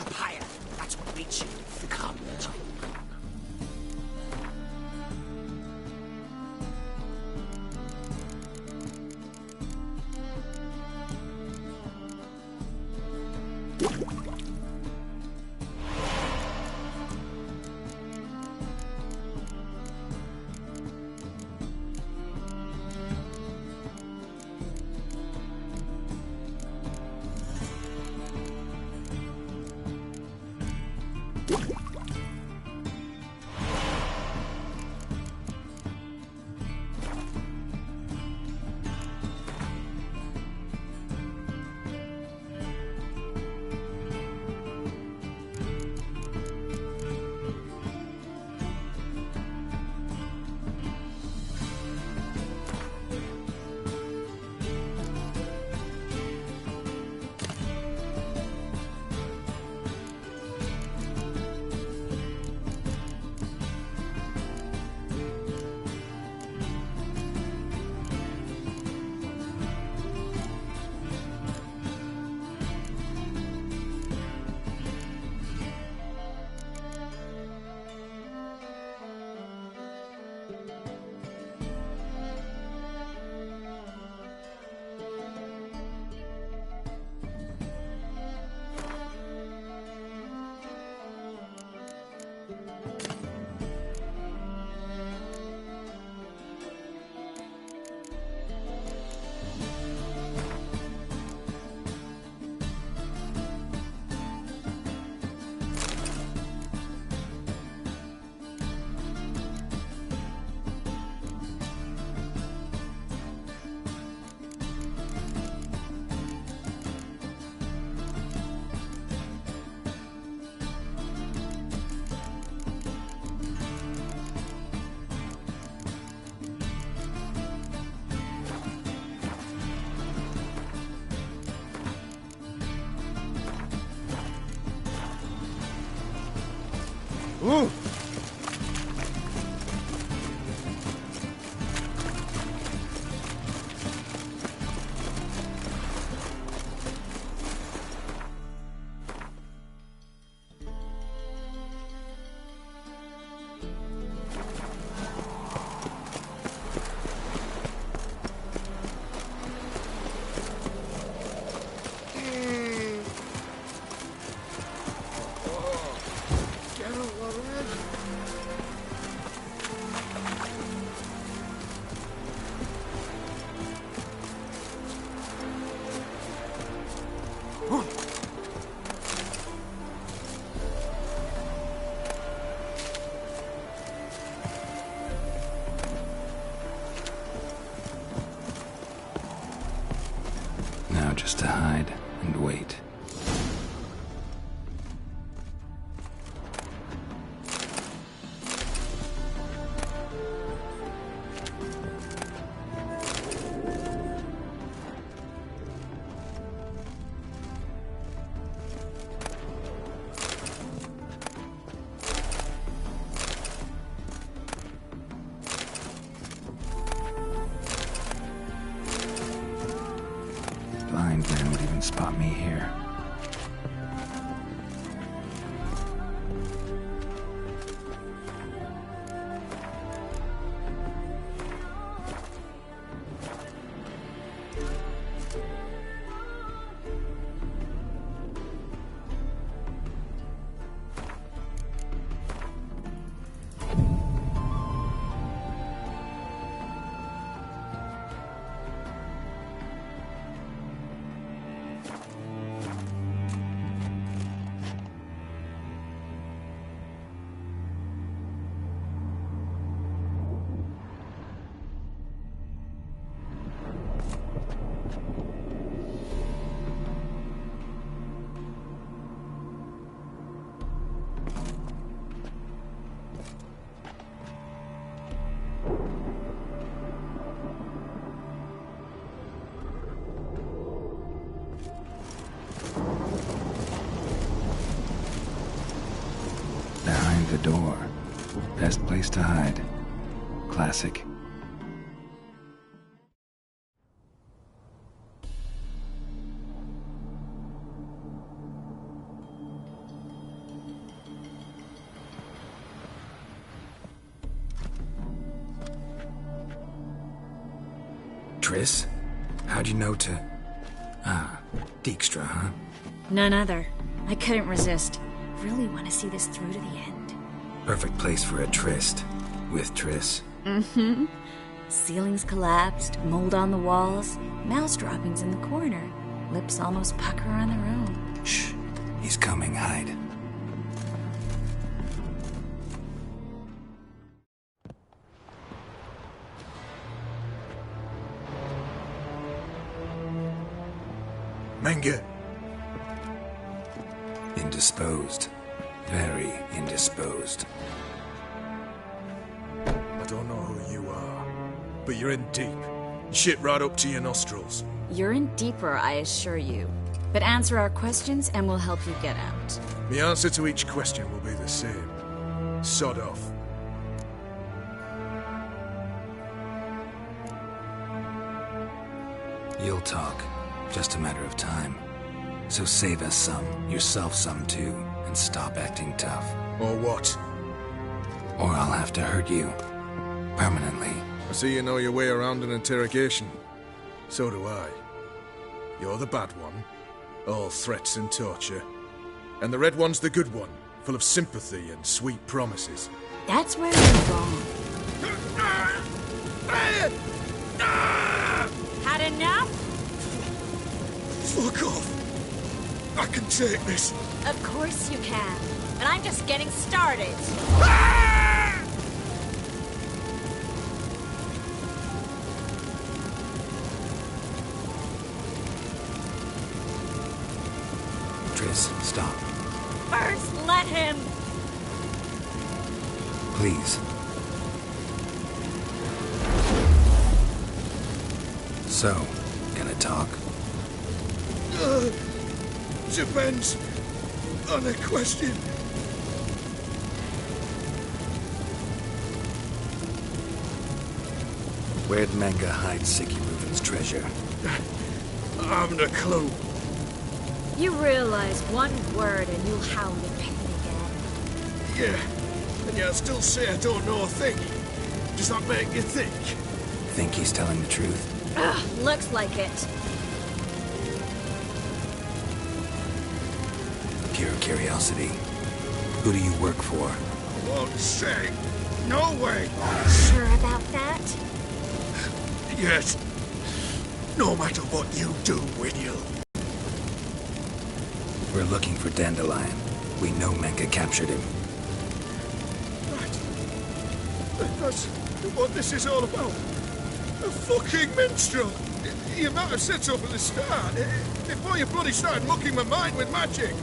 Up higher. That's what beats you. Come. Ooh. Now just to hide and wait. Blind men would even spot me here. Behind the door. Best place to hide. Classic. Triss? How'd you know to... Ah, Dijkstra, huh? None other. I couldn't resist. Really want to see this through to the end. Perfect place for a tryst. With Triss. Mm-hmm. Ceilings collapsed, mold on the walls, mouse droppings in the corner. Lips almost pucker on their own. Shh. He's coming. Hide. Menge. Indisposed. Very indisposed. I don't know who you are, but you're in deep. Shit right up to your nostrils. You're in deeper, I assure you. But answer our questions and we'll help you get out. The answer to each question will be the same. Sod off. You'll talk. Just a matter of time. So save us some, yourself some too, and stop acting tough. Or what? Or I'll have to hurt you. Permanently. I see you know your way around an interrogation. So do I. You're the bad one. All threats and torture. And the red one's the good one, full of sympathy and sweet promises. That's where you're wrong. Had enough? Fuck off! I can take this. Of course you can. But I'm just getting started. Triss, stop. First, let him. Please. So, gonna talk? Depends on the question. Where'd Menga hide Sicky Reuven's treasure? I haven't a clue. You realize one word and you'll howl in pain again. Yeah, and yet I still say I don't know a thing. Does that make you think? Think he's telling the truth? Ugh, looks like it. Pure curiosity. Who do you work for? I won't say. No way! Sure about that? Yes. No matter what you do, Winiel. We're looking for Dandelion. We know Menga captured him. Right. That's what this is all about. A fucking minstrel! You might have said so from the start. Before you bloody started mucking my mind with magic.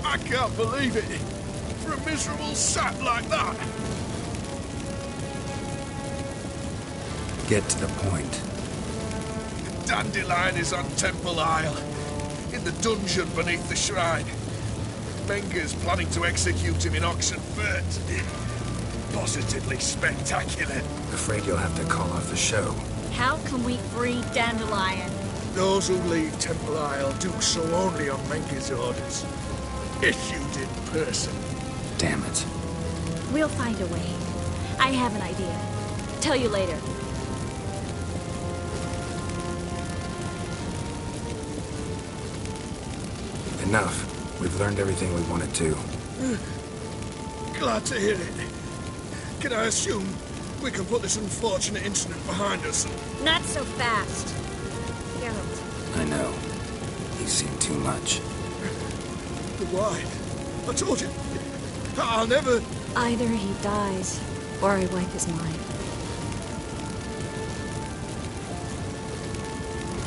I can't believe it. For a miserable sap like that. Get to the point. Dandelion is on Temple Isle, in the dungeon beneath the shrine. Menga's planning to execute him in Oxenfurt. Positively spectacular. Afraid you'll have to call off the show. How can we free Dandelion? Those who leave Temple Isle do so only on Menga's orders. Issued in person. Damn it. We'll find a way. I have an idea. Tell you later. Enough. We've learned everything we wanted to. Glad to hear it. Can I assume we can put this unfortunate incident behind us? Not so fast. Geralt. I know. He's seen too much. But why? I told you. I'll never... Either he dies, or I wipe his mind.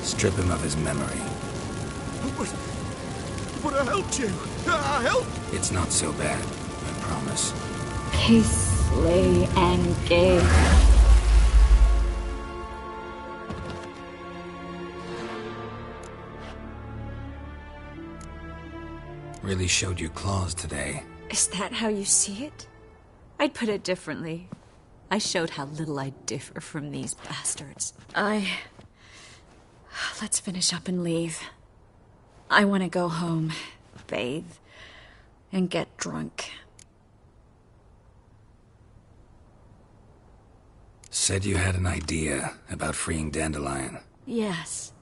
Strip him of his memory. But I helped you. I helped. It's not so bad, I promise. Kiss, lay, and gay. Really showed you claws today. Is that how you see it? I'd put it differently. I showed how little I differ from these bastards. Let's finish up and leave. I want to go home, bathe, and get drunk. Said you had an idea about freeing Dandelion. Yes.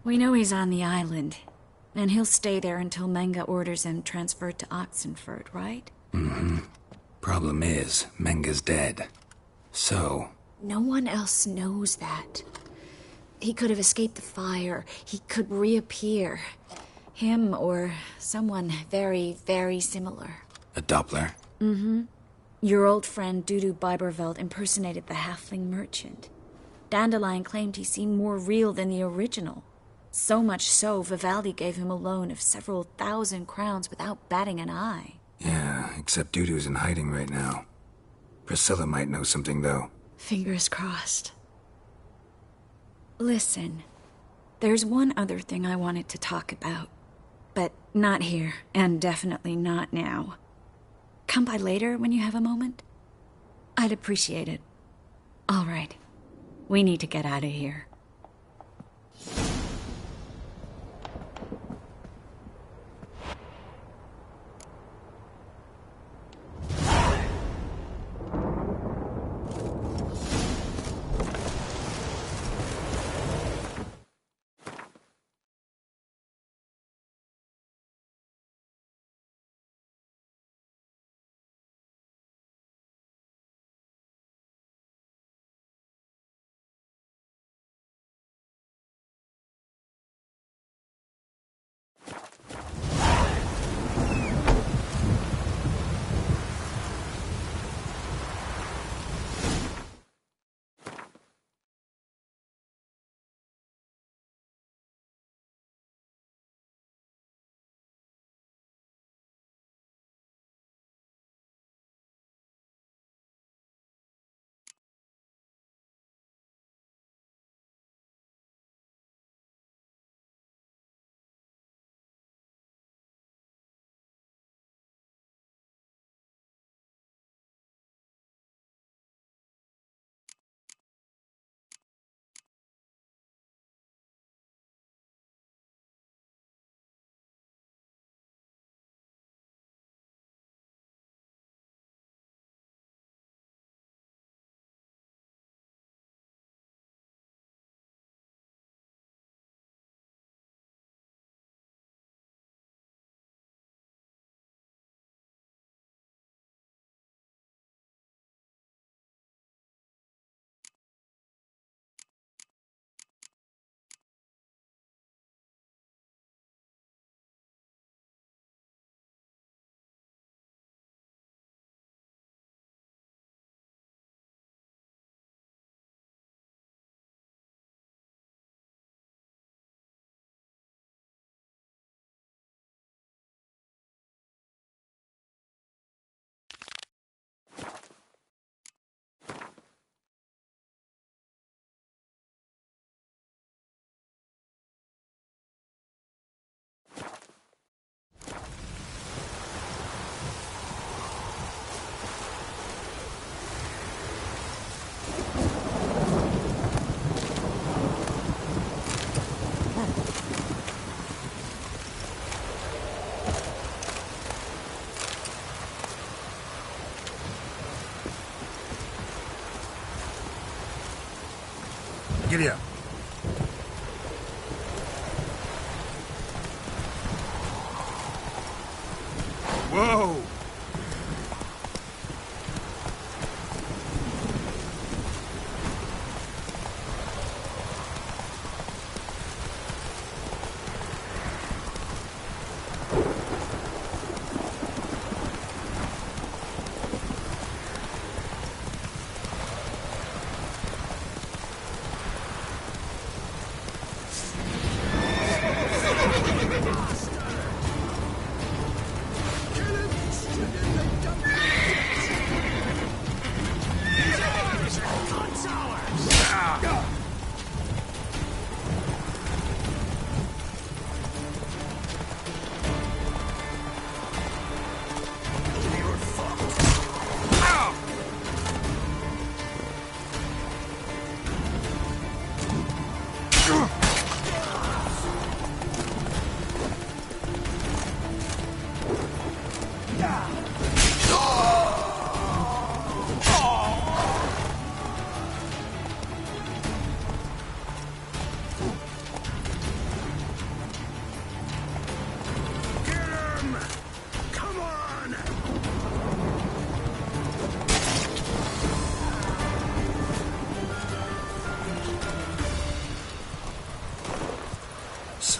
We know he's on the island, and he'll stay there until Menga orders him transferred to Oxenfurt, right? Mm-hmm. Problem is, Menga's dead. So... No one else knows that. He could have escaped the fire. He could reappear. Him or someone very, very similar. A Doppler? Mm-hmm. Your old friend Dudu Biberveld impersonated the halfling merchant. Dandelion claimed he seemed more real than the original. So much so, Vivaldi gave him a loan of several thousand crowns without batting an eye. Yeah, except Dudu's in hiding right now. Priscilla might know something, though. Fingers crossed. Listen, there's one other thing I wanted to talk about. But not here, and definitely not now. Come by later when you have a moment? I'd appreciate it. All right. We need to get out of here. Giddy up. Whoa!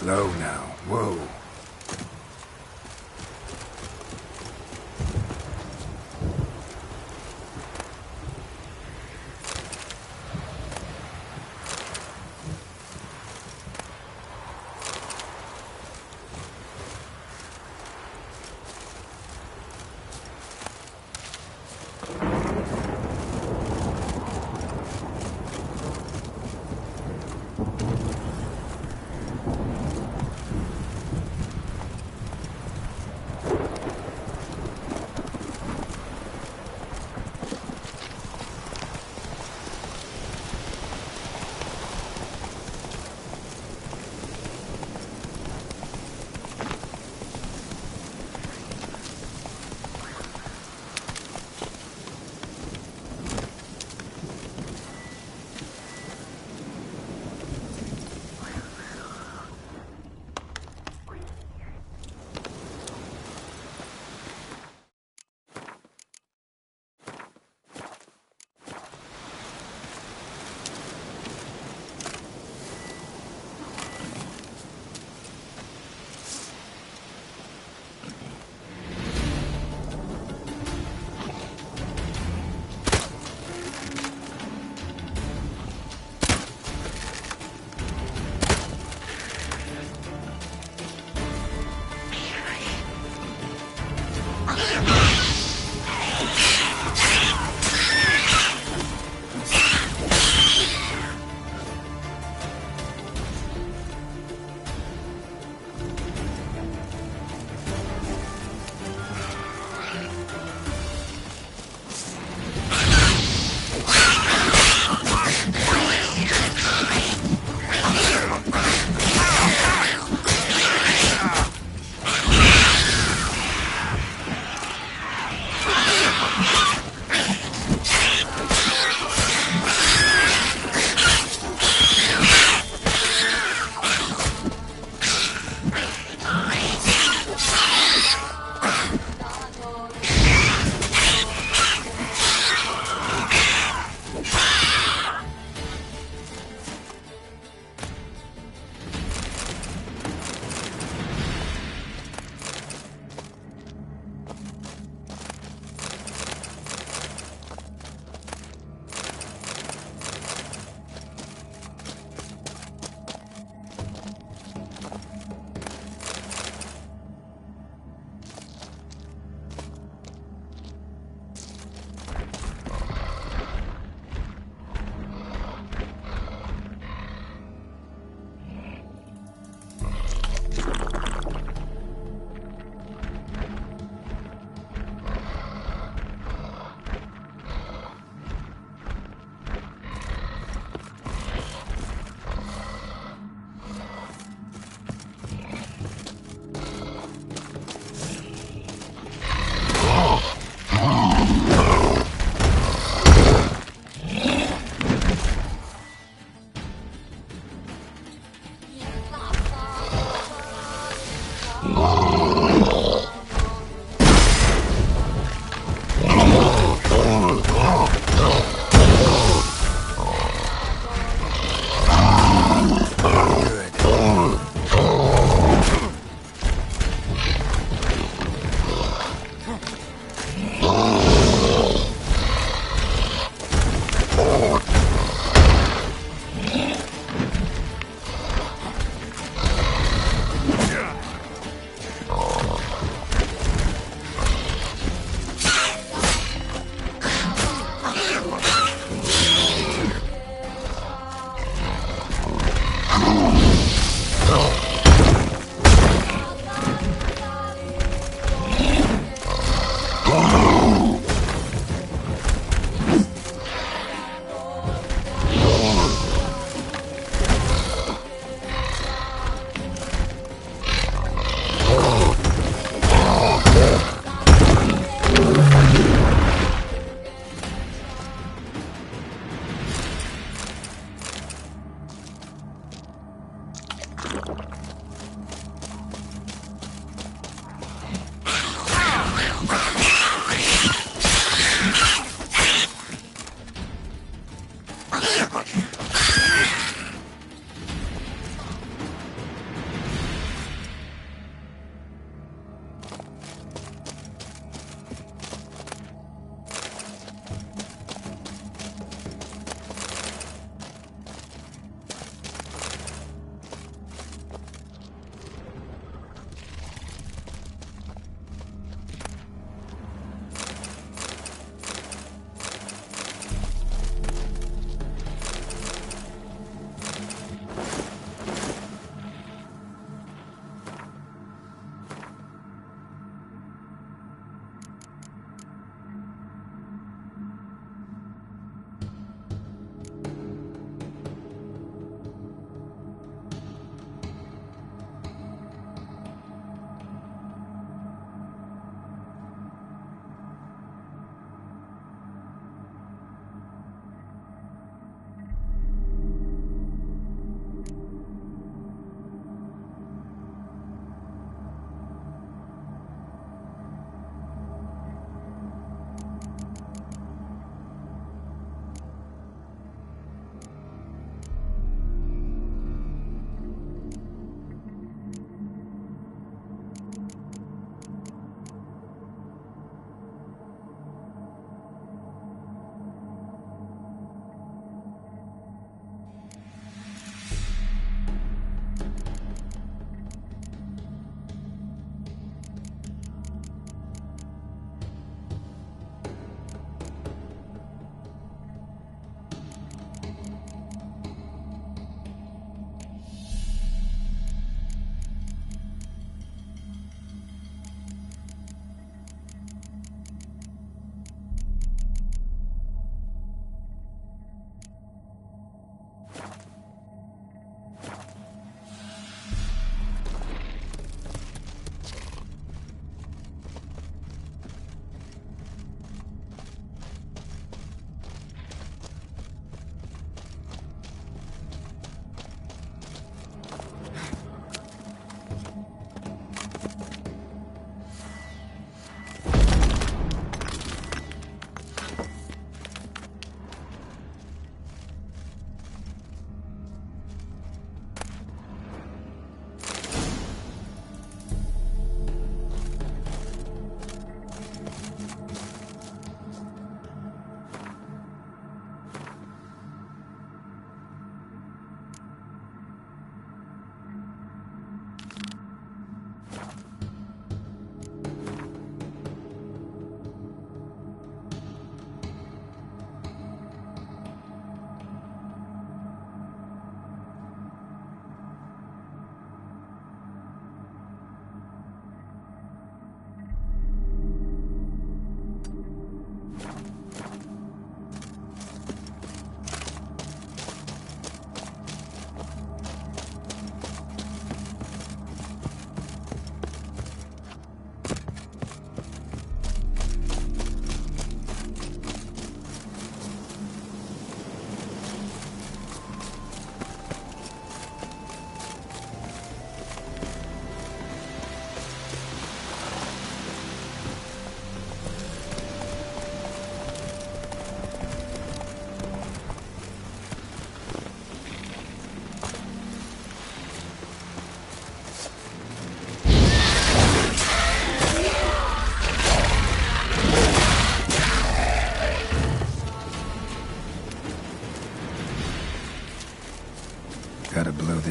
Slow now. Whoa.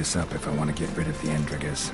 this up if I want to get rid of the Endriggers.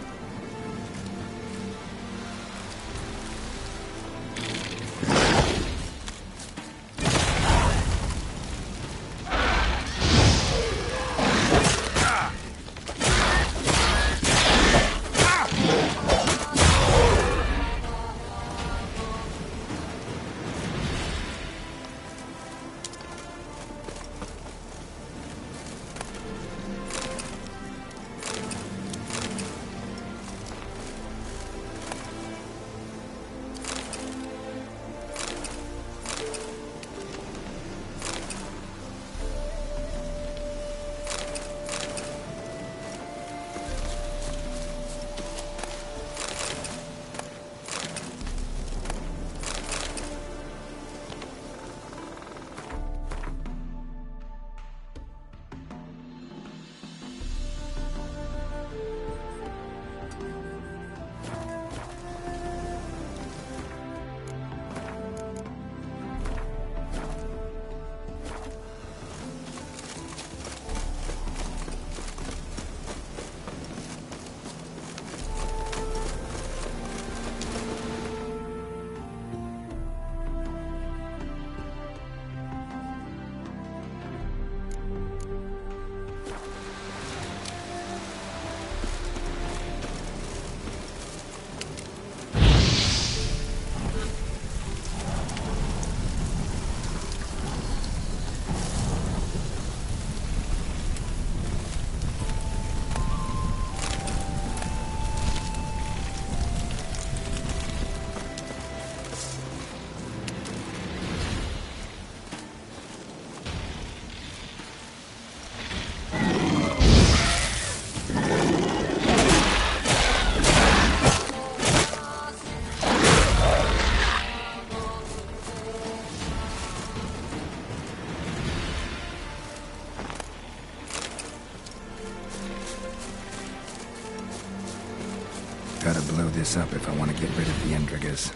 Gotta blow this up if I want to get rid of the Endriggers.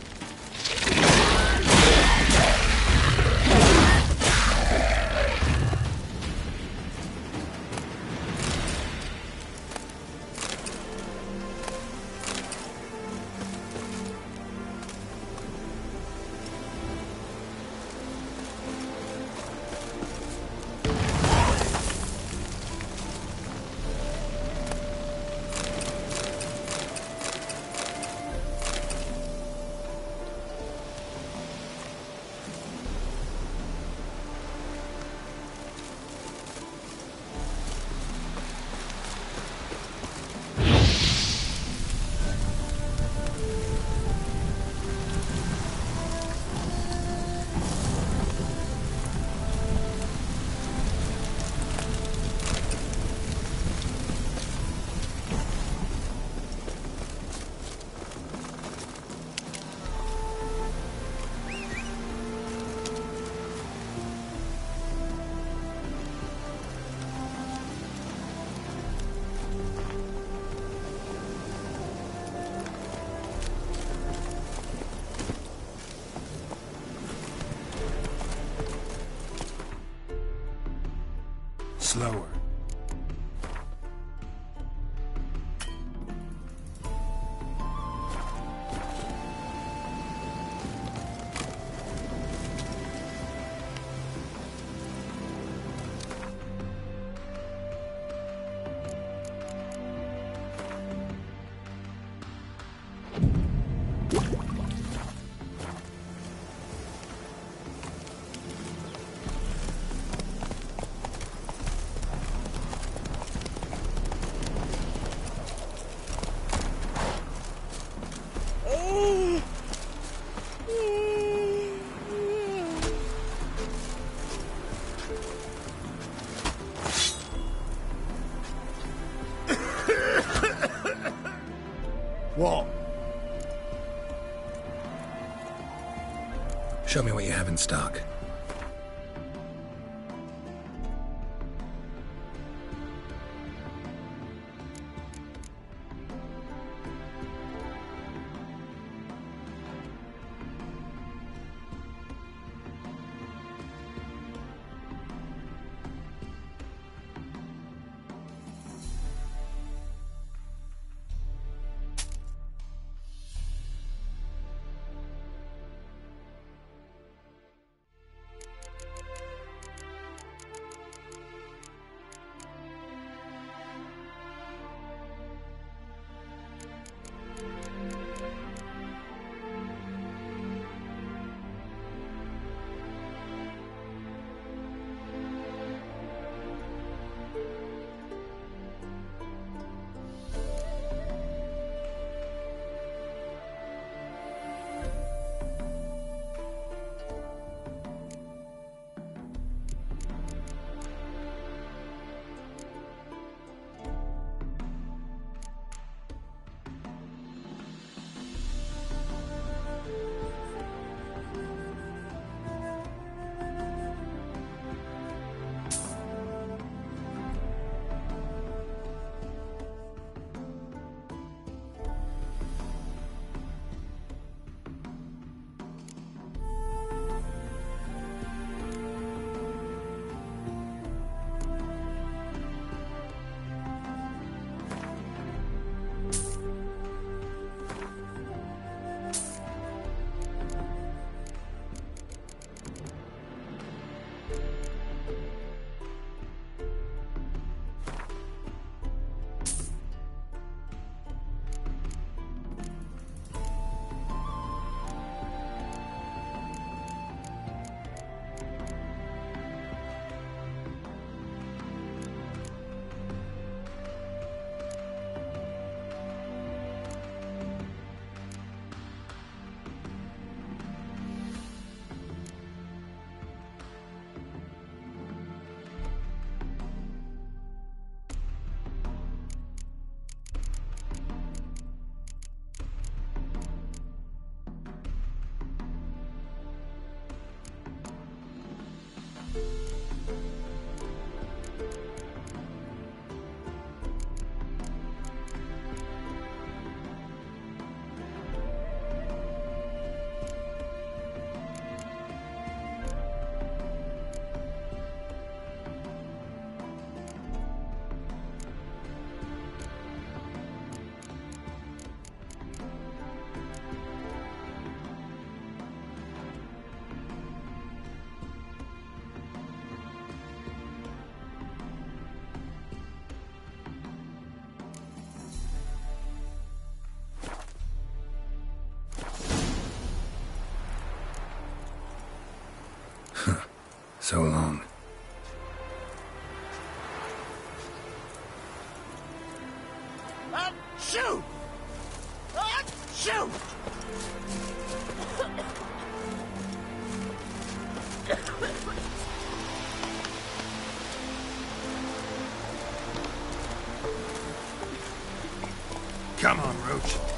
Slower. What? Show me what you have in stock. So long. Shoot! Shoot! Come on, Roach.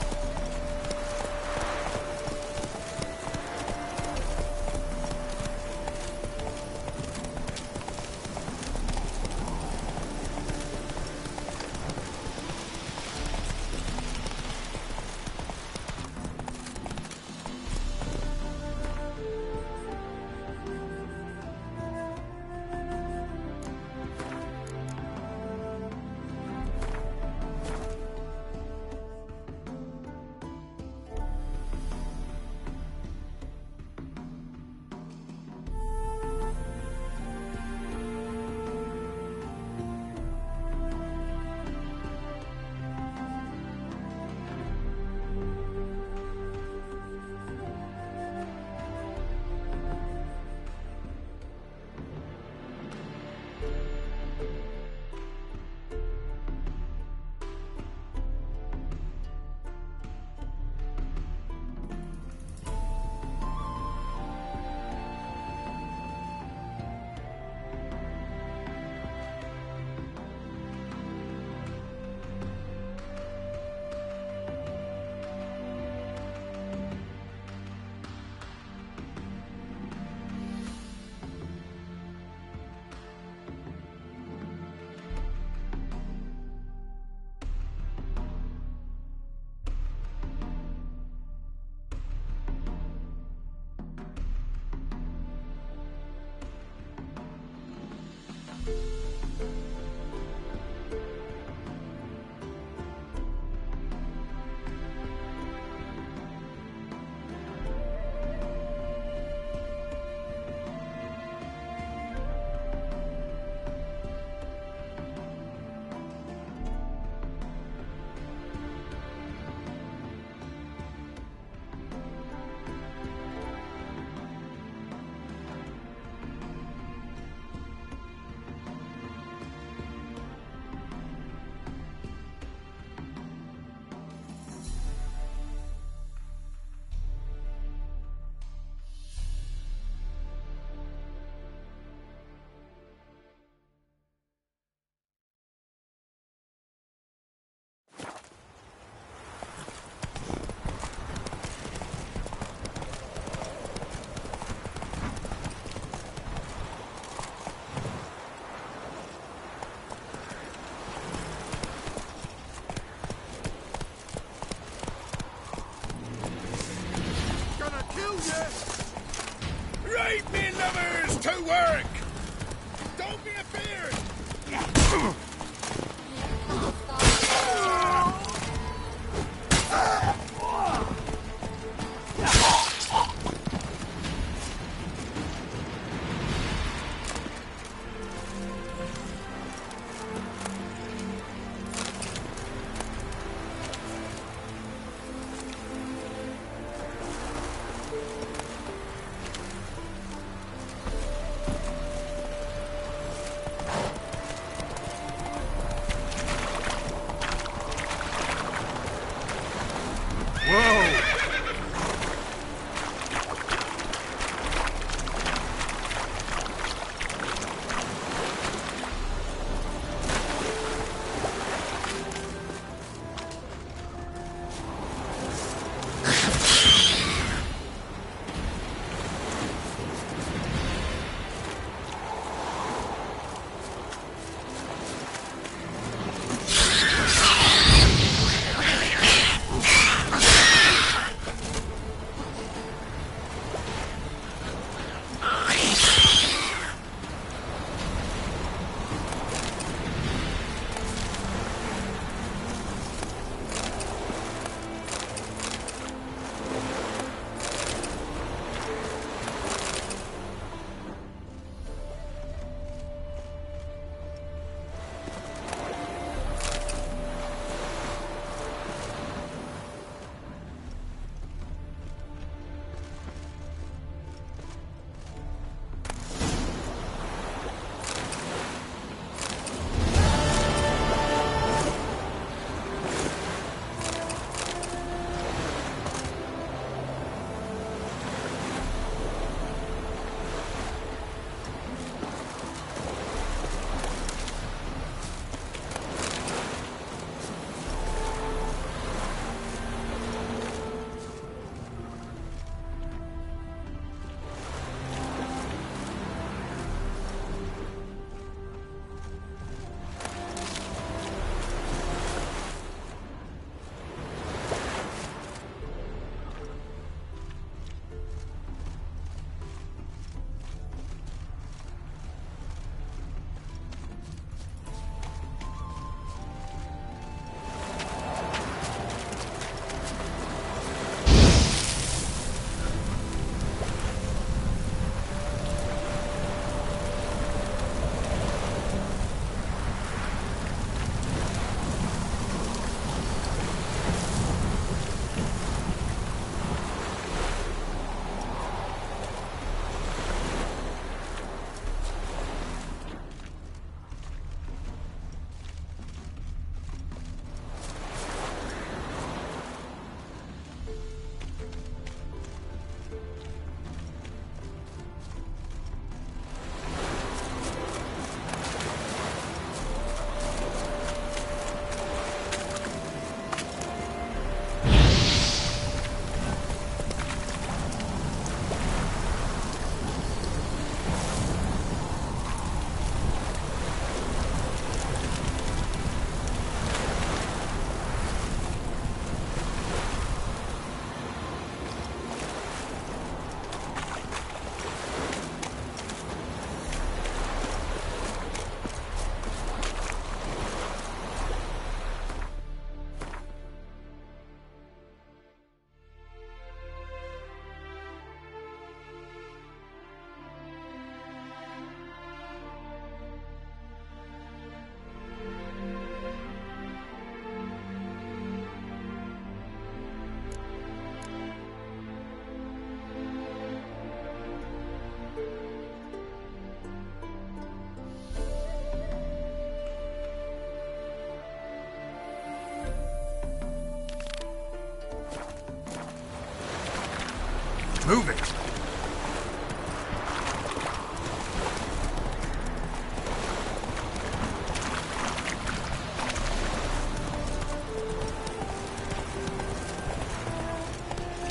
Move it!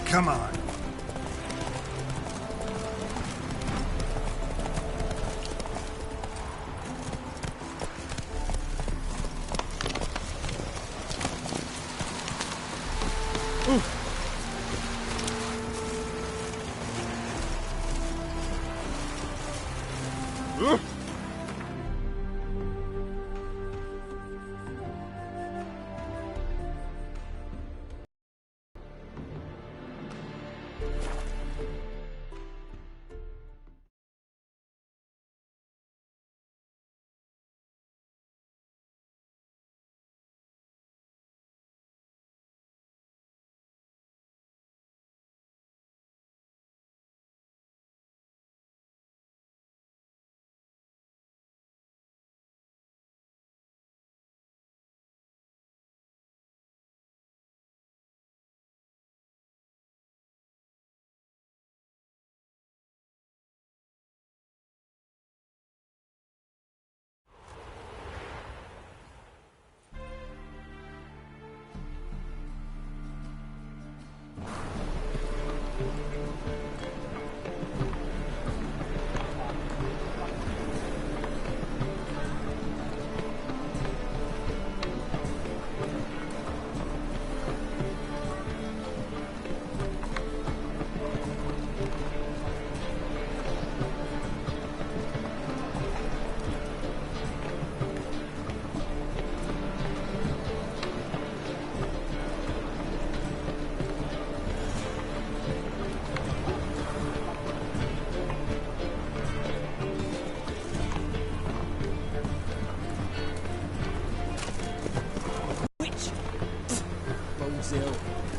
Come on.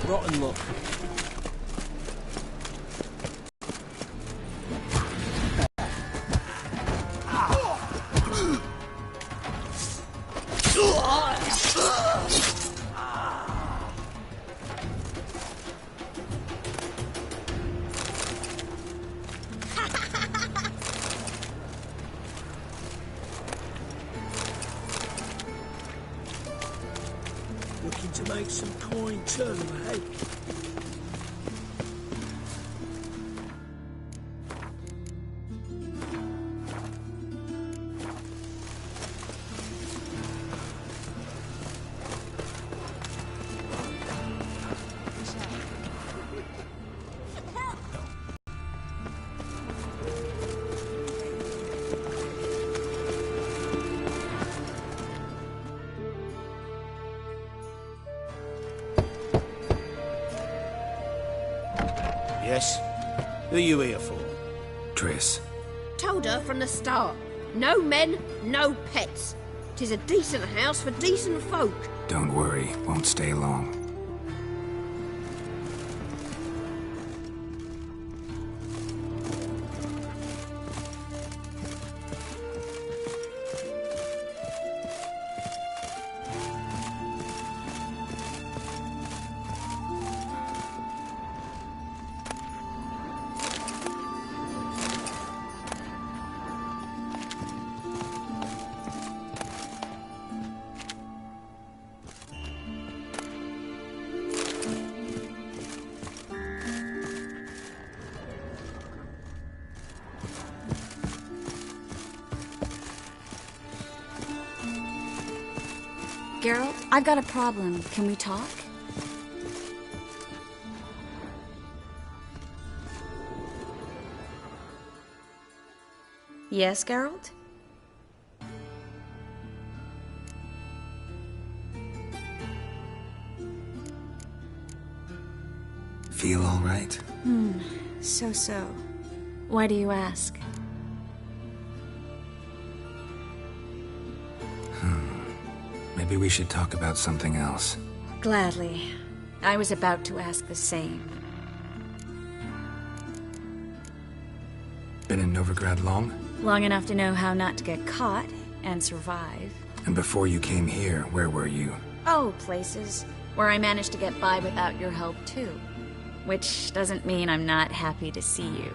Rotten luck. Looking to make some coin too, eh? Yes? Who are you here for? Triss. Told her from the start. No men, no pets. 'Tis a decent house for decent folk. Don't worry, won't stay long. Geralt, I've got a problem. Can we talk? Yes, Geralt? Feel all right? So. Why do you ask? Maybe we should talk about something else. Gladly. I was about to ask the same. Been in Novigrad long? Long enough to know how not to get caught and survive. And before you came here, where were you? Oh, places where I managed to get by without your help, too. which doesn't mean I'm not happy to see you.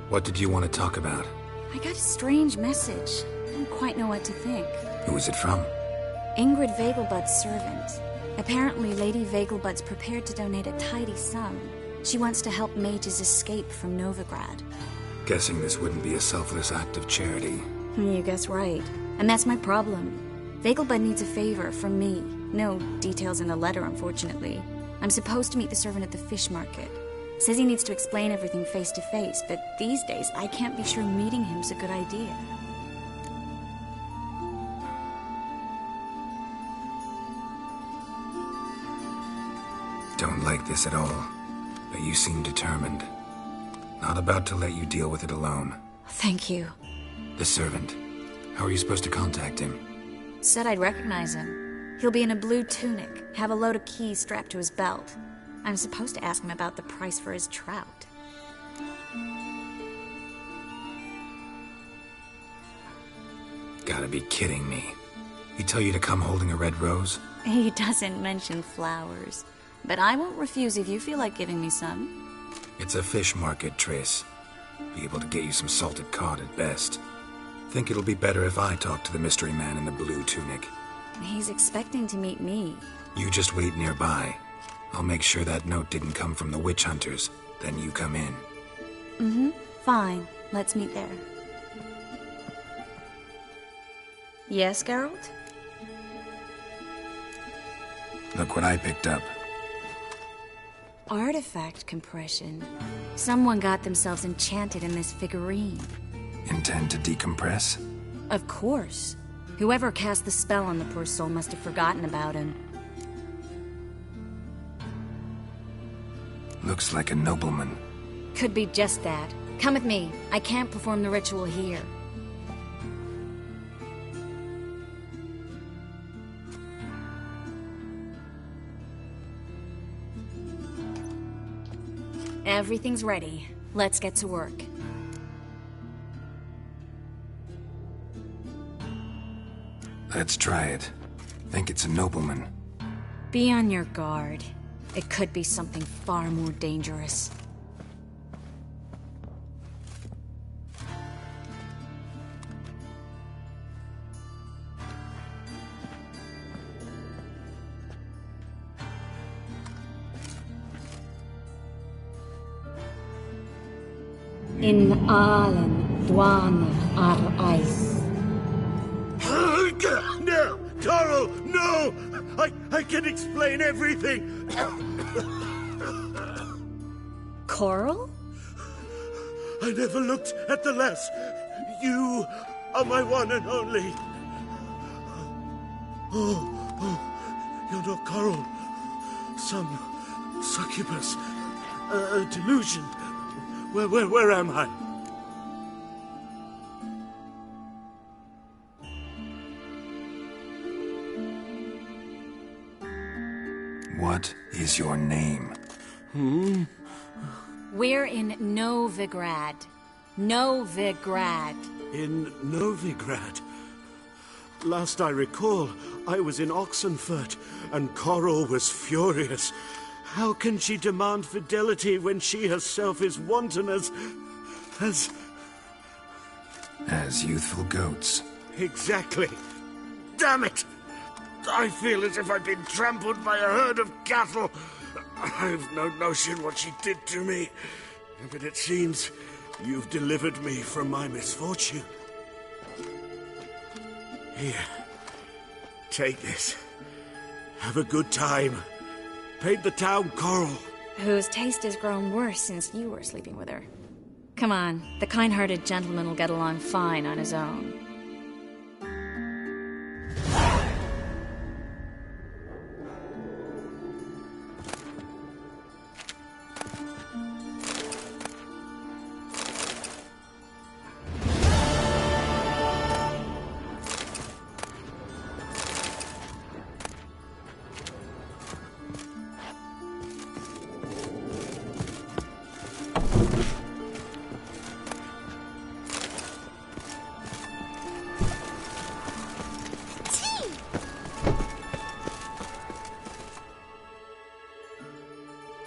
What did you want to talk about? I got a strange message. I don't quite know what to think. Who was it from? Ingrid Vegelbud's servant. Apparently, Lady Vegelbud's prepared to donate a tidy sum. She wants to help mages escape from Novigrad. Guessing this wouldn't be a selfless act of charity. You guess right. And that's my problem. Vegelbud needs a favor from me. No details in the letter, unfortunately. I'm supposed to meet the servant at the fish market. Says he needs to explain everything face to face, but these days I can't be sure meeting him's a good idea. Don't like this at all, but you seem determined. Not about to let you deal with it alone. Thank you. The servant. How are you supposed to contact him? Said I'd recognize him. He'll be in a blue tunic, have a load of keys strapped to his belt. I'm supposed to ask him about the price for his trout. Gotta be kidding me. He tell you to come holding a red rose? He doesn't mention flowers. But I won't refuse if you feel like giving me some. It's a fish market, Triss. Be able to get you some salted cod at best. Think it'll be better if I talk to the mystery man in the blue tunic. He's expecting to meet me. You just wait nearby. I'll make sure that note didn't come from the witch hunters. Then you come in. Mm-hmm. Fine. Let's meet there. Yes, Geralt? Look what I picked up. Artifact compression. Someone got themselves enchanted in this figurine. Intend to decompress? Of course. Whoever cast the spell on the poor soul must have forgotten about him. Looks like a nobleman. Could be just that. Come with me. I can't perform the ritual here. Everything's ready. Let's get to work. Let's try it. Think it's a nobleman. Be on your guard. It could be something far more dangerous. In Allen, Dwana, ar Eis. No! Carl, no! I can explain everything! Coral? I never looked at the lass. You are my one and only. Oh, you're not Coral. Some succubus. A delusion. Where am I? What is your name? We're in Novigrad. Novigrad. In Novigrad? Last I recall, I was in Oxenfurt, and Coral was furious. How can she demand fidelity when she herself is wanton as youthful goats. Exactly. Damn it! I feel as if I've been trampled by a herd of cattle. I've no notion what she did to me, but it seems you've delivered me from my misfortune. Here, take this. Have a good time. Paint the town Coral. Whose taste has grown worse since you were sleeping with her. Come on, the kind-hearted gentleman will get along fine on his own.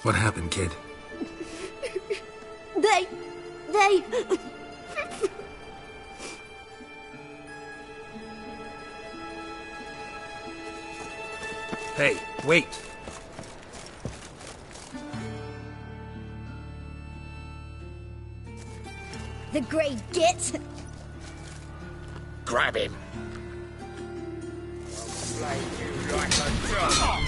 What happened, kid? They... Hey, wait! The Grey Git. Grab him. Slay you like a dog.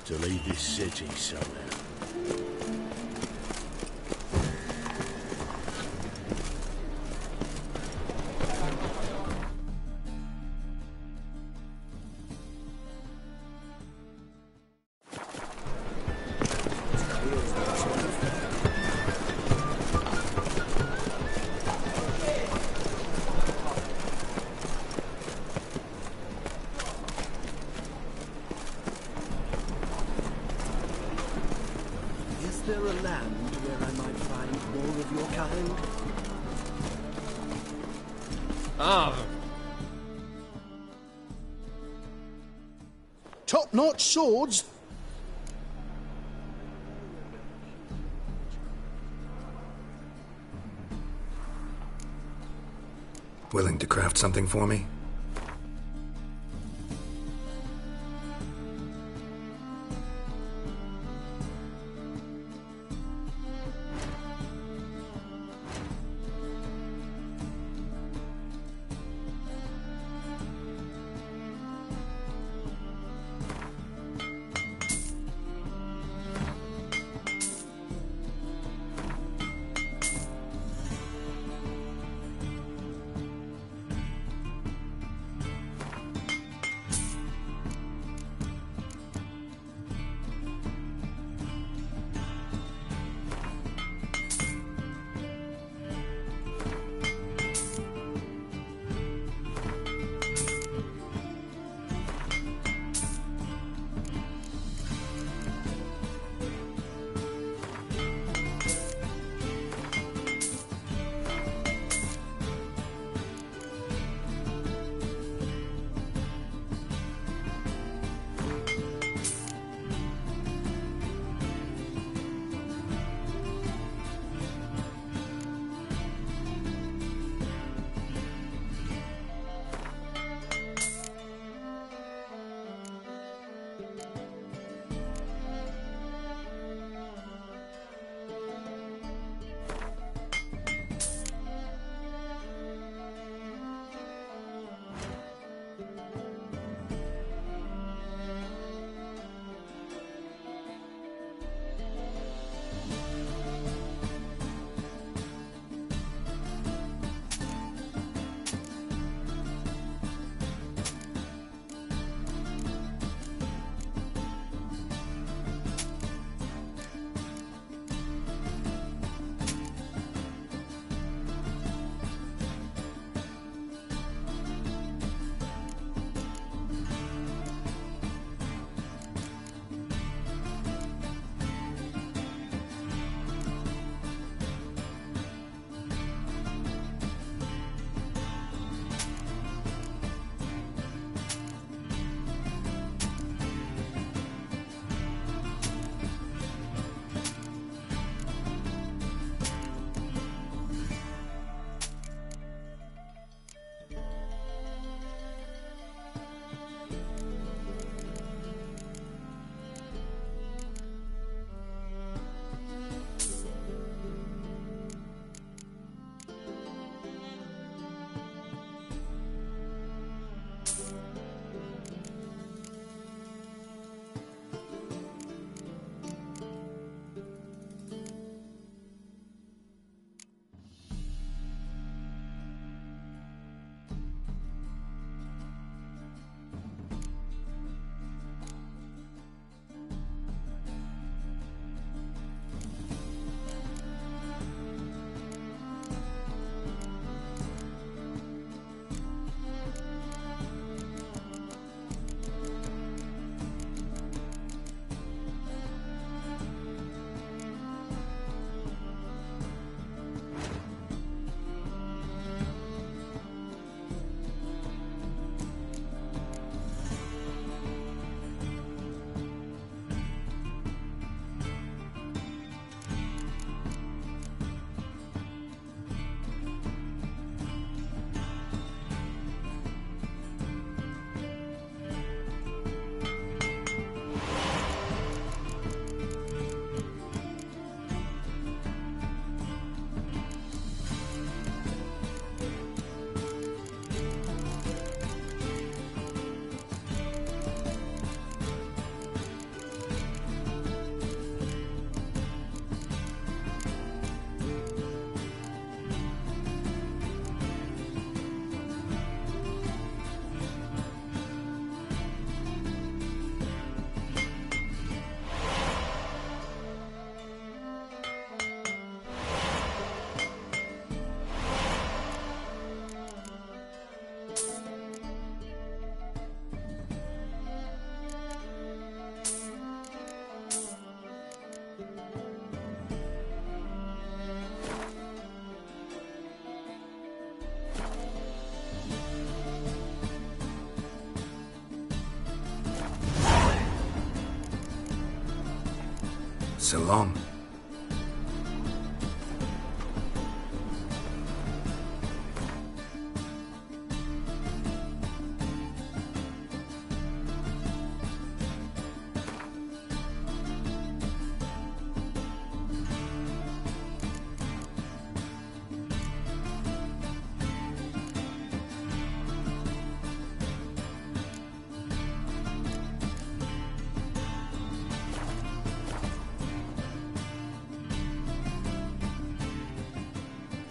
To leave this city somehow. Is there a land where I might find more of your kind? Top-notch swords? Willing to craft something for me? So long.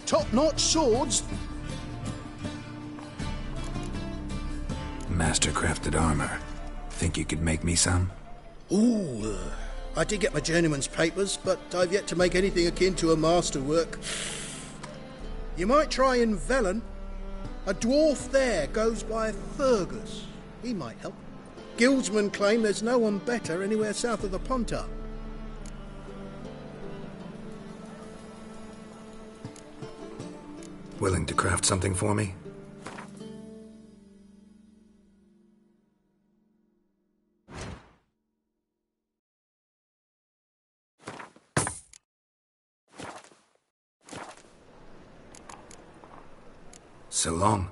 Top-notch swords? Master-crafted armor. Think you could make me some? Ooh, I did get my journeyman's papers, but I've yet to make anything akin to a masterwork. You might try in Velen. A dwarf there goes by Fergus. He might help. Guildsmen claim there's no one better anywhere south of the Pontar. Willing to craft something for me? So long.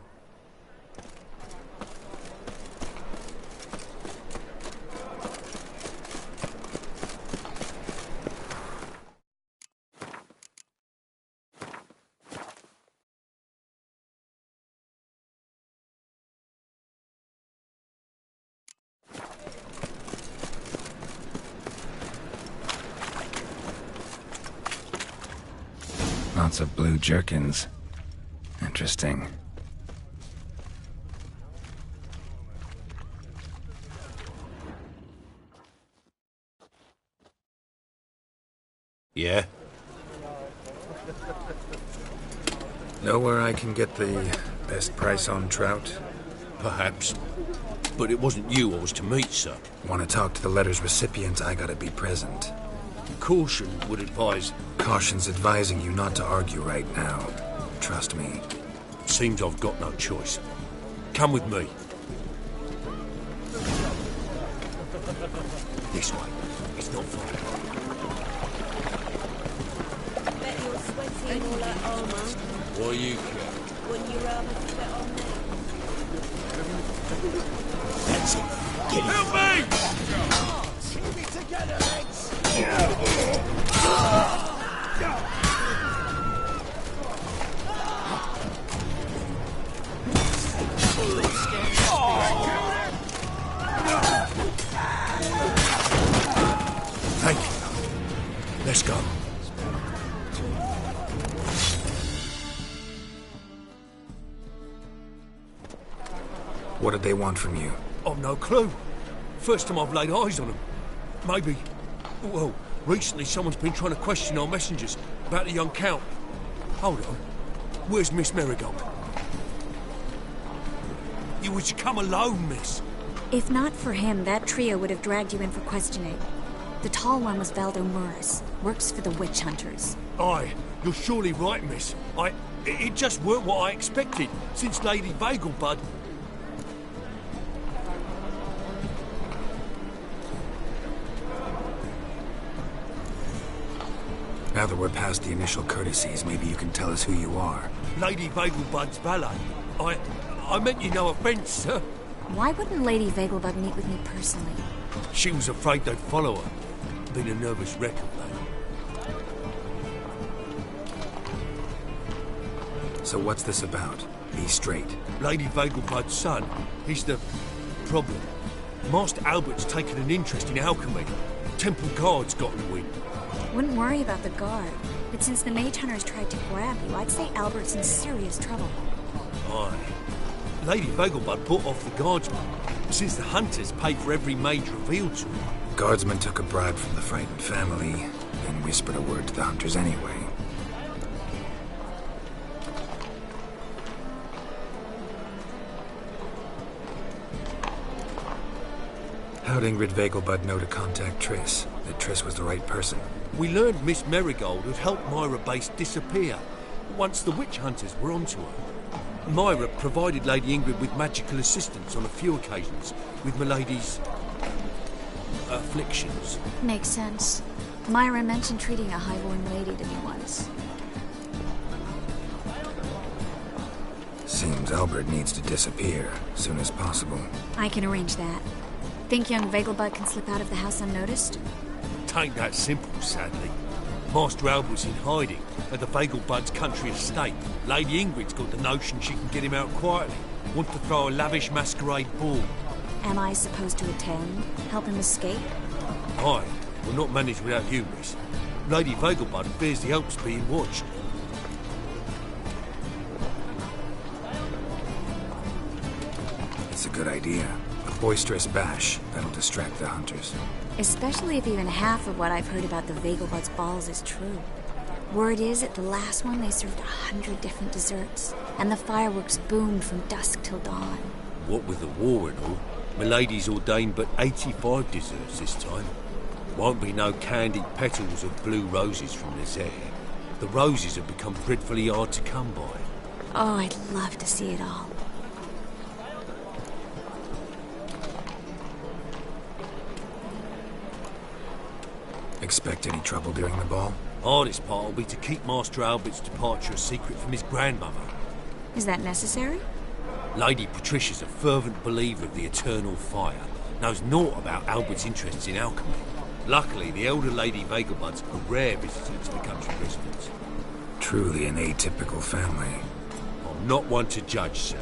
Lots of blue jerkins. Interesting. Yeah? Know where I can get the best price on trout? Perhaps. But it wasn't you I was to meet, sir. Want to talk to the letter's recipient, I gotta be present. Caution would advise... Caution's advising you not to argue right now. Trust me. Seems I've got no choice. Come with me. This way. It's not far. Bet you're sweaty in all that armour. Why you care? Wouldn't you rather sweat on me? That's it. Get Help me! Keep it together, mates! Thank you. Let's go. What did they want from you? I've no clue. First time I've laid eyes on them. Maybe... Well, recently someone's been trying to question our messengers about the young Count. Hold on. Where's Miss Marigold? You was to come alone, miss. If not for him, that trio would have dragged you in for questioning. The tall one was Valdo Muris, works for the witch hunters. Aye, you're surely right, miss. It just weren't what I expected, since Lady Vegelbud... Now that we're past the initial courtesies, maybe you can tell us who you are. Lady Vegelbud's valet. I meant you no offence, sir. Why wouldn't Lady Vegelbud meet with me personally? She was afraid they'd follow her. Been a nervous wreck of late. So what's this about? Be straight. Lady Vegelbud's son, he's the problem. Master Albert's taken an interest in alchemy. Temple Guard's got in the wind. Wouldn't worry about the guard, but since the mage hunters tried to grab you, I'd say Albert's in serious trouble. Aye. Lady Vegelbud bought off the guardsmen, since the hunters paid for every mage revealed to them. Guardsmen took a bribe from the frightened family, then whispered a word to the hunters anyway. How'd Ingrid Vegelbud know to contact Triss? That Triss was the right person? We learned Miss Marigold had helped Myra Base disappear once the witch hunters were onto her. Myra provided Lady Ingrid with magical assistance on a few occasions with Milady's afflictions. Makes sense. Myra mentioned treating a highborn lady to me once. Seems Albert needs to disappear as soon as possible. I can arrange that. Think young Vegelbud can slip out of the house unnoticed? Tain't that simple, sadly. Master Albert's in hiding at the Vegelbud's country estate. Lady Ingrid's got the notion she can get him out quietly. Want to throw a lavish masquerade ball. Am I supposed to attend? Help him escape? Aye, will not manage without you, miss. Lady Vegelbud fears the Alps being watched. It's a good idea. A boisterous bash that'll distract the hunters. Especially if even half of what I've heard about the Vegelbud's balls is true. Word is, at the last one they served 100 different desserts, and the fireworks boomed from dusk till dawn. What with the war and all, Milady's ordained but 85 desserts this time. Won't be no candied petals of blue roses from Nazaire. The roses have become dreadfully hard to come by. Oh, I'd love to see it all. Expect any trouble during the ball? Hardest part will be to keep Master Albert's departure a secret from his grandmother. Is that necessary? Lady Patricia's a fervent believer of the eternal fire. Knows naught about Albert's interests in alchemy. Luckily, the elder Lady Vegelbud's a rare visitor to the country residence. Truly an atypical family. I'm not one to judge, sir.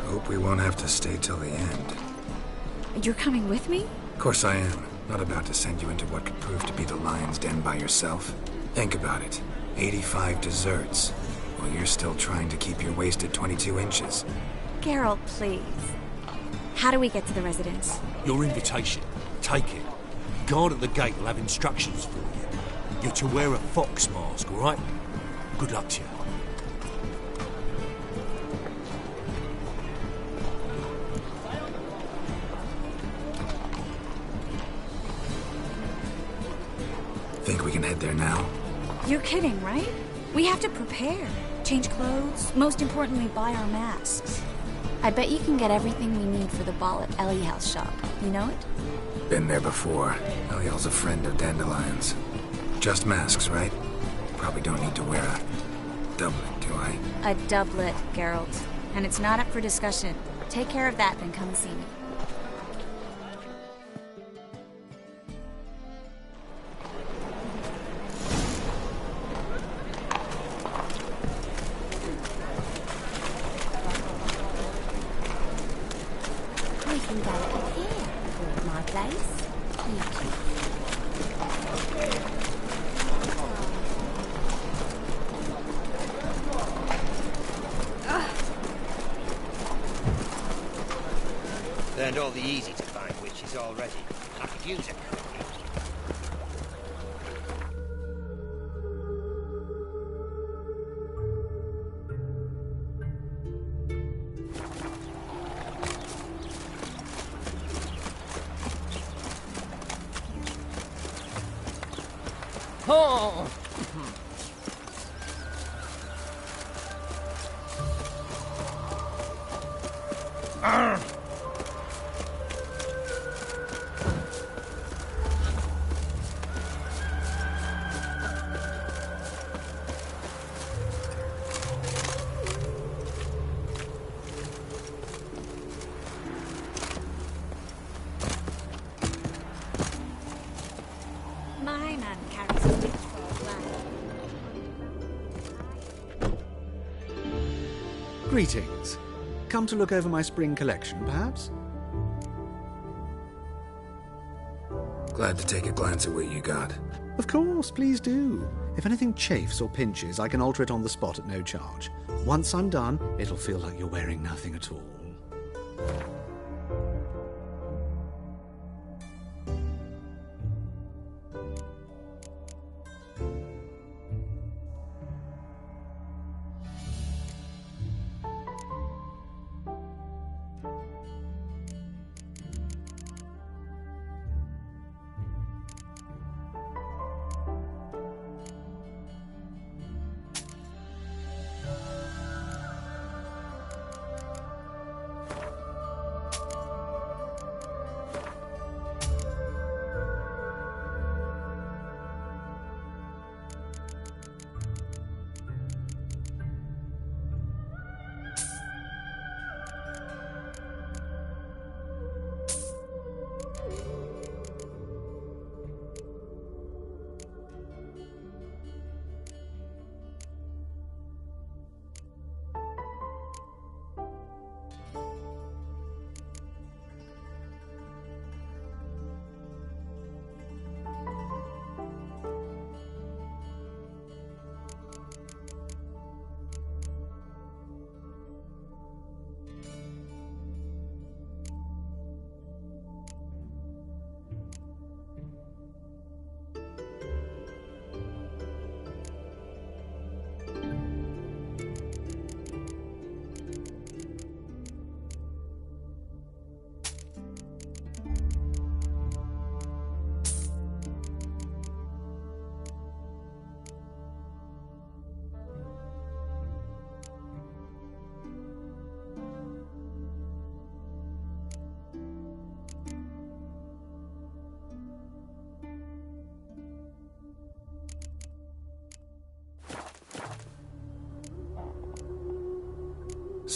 Hope we won't have to stay till the end. You're coming with me? Of course I am. Not about to send you into what could prove to be the lion's den by yourself. Think about it. 85 desserts, while you're still trying to keep your waist at 22 inches. Geralt, please. How do we get to the residence? Your invitation. Take it. Guard at the gate will have instructions for you. You're to wear a fox mask, all right? Good luck to you. Think we can head there now? You're kidding, right? We have to prepare. Change clothes. Most importantly, buy our masks. I bet you can get everything we need for the ball at Eliel's shop. You know it? Been there before. Eliel's a friend of Dandelion's. Just masks, right? Probably don't need to wear a doublet, do I? A doublet, Geralt. And it's not up for discussion. Take care of that, then come and see me. We can go up here, towards my place. Learned all the easy to find witches already. I could use a cookie. Oh! My man carries a witch for a while. Greetings. Come to look over my spring collection, perhaps? Glad to take a glance at what you got. Of course, please do. If anything chafes or pinches, I can alter it on the spot at no charge. Once I'm done, it'll feel like you're wearing nothing at all.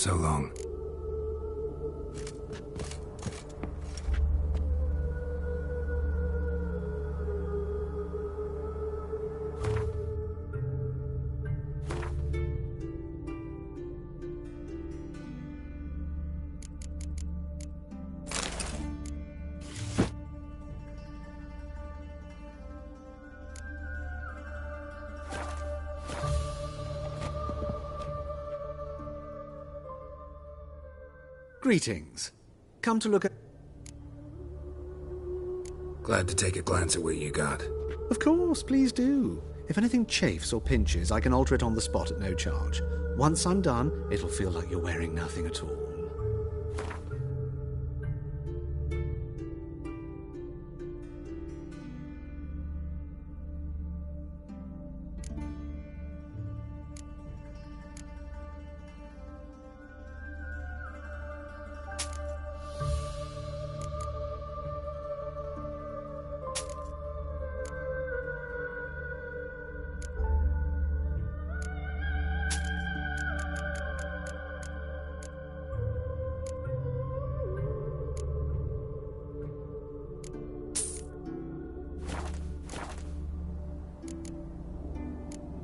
So long. Greetings. Come to look at... Glad to take a glance at what you got. Of course, please do. If anything chafes or pinches, I can alter it on the spot at no charge. Once I'm done, it'll feel like you're wearing nothing at all.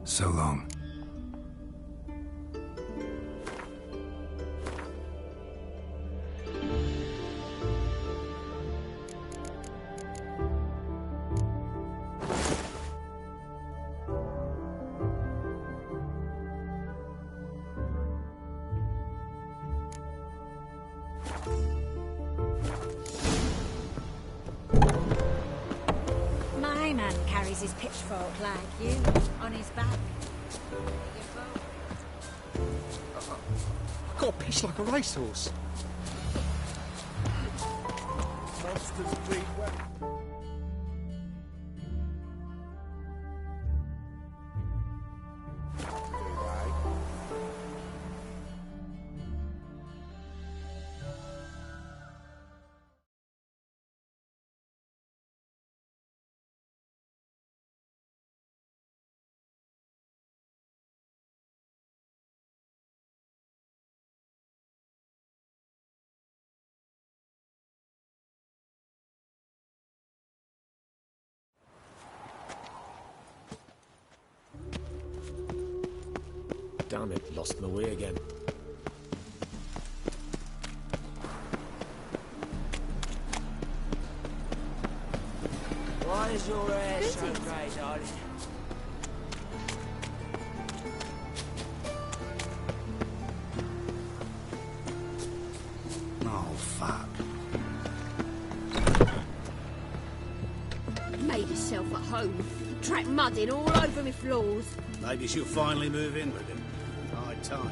So long. My man carries his pitchfork like you, on his back. Got a pitch like a racehorse. Monsters breed well. Damn it, lost my way again. Why is your hair so grey, darling? Oh, fuck. Made yourself at home. Track mudding all over me floors. Maybe she'll finally move in with him. High time.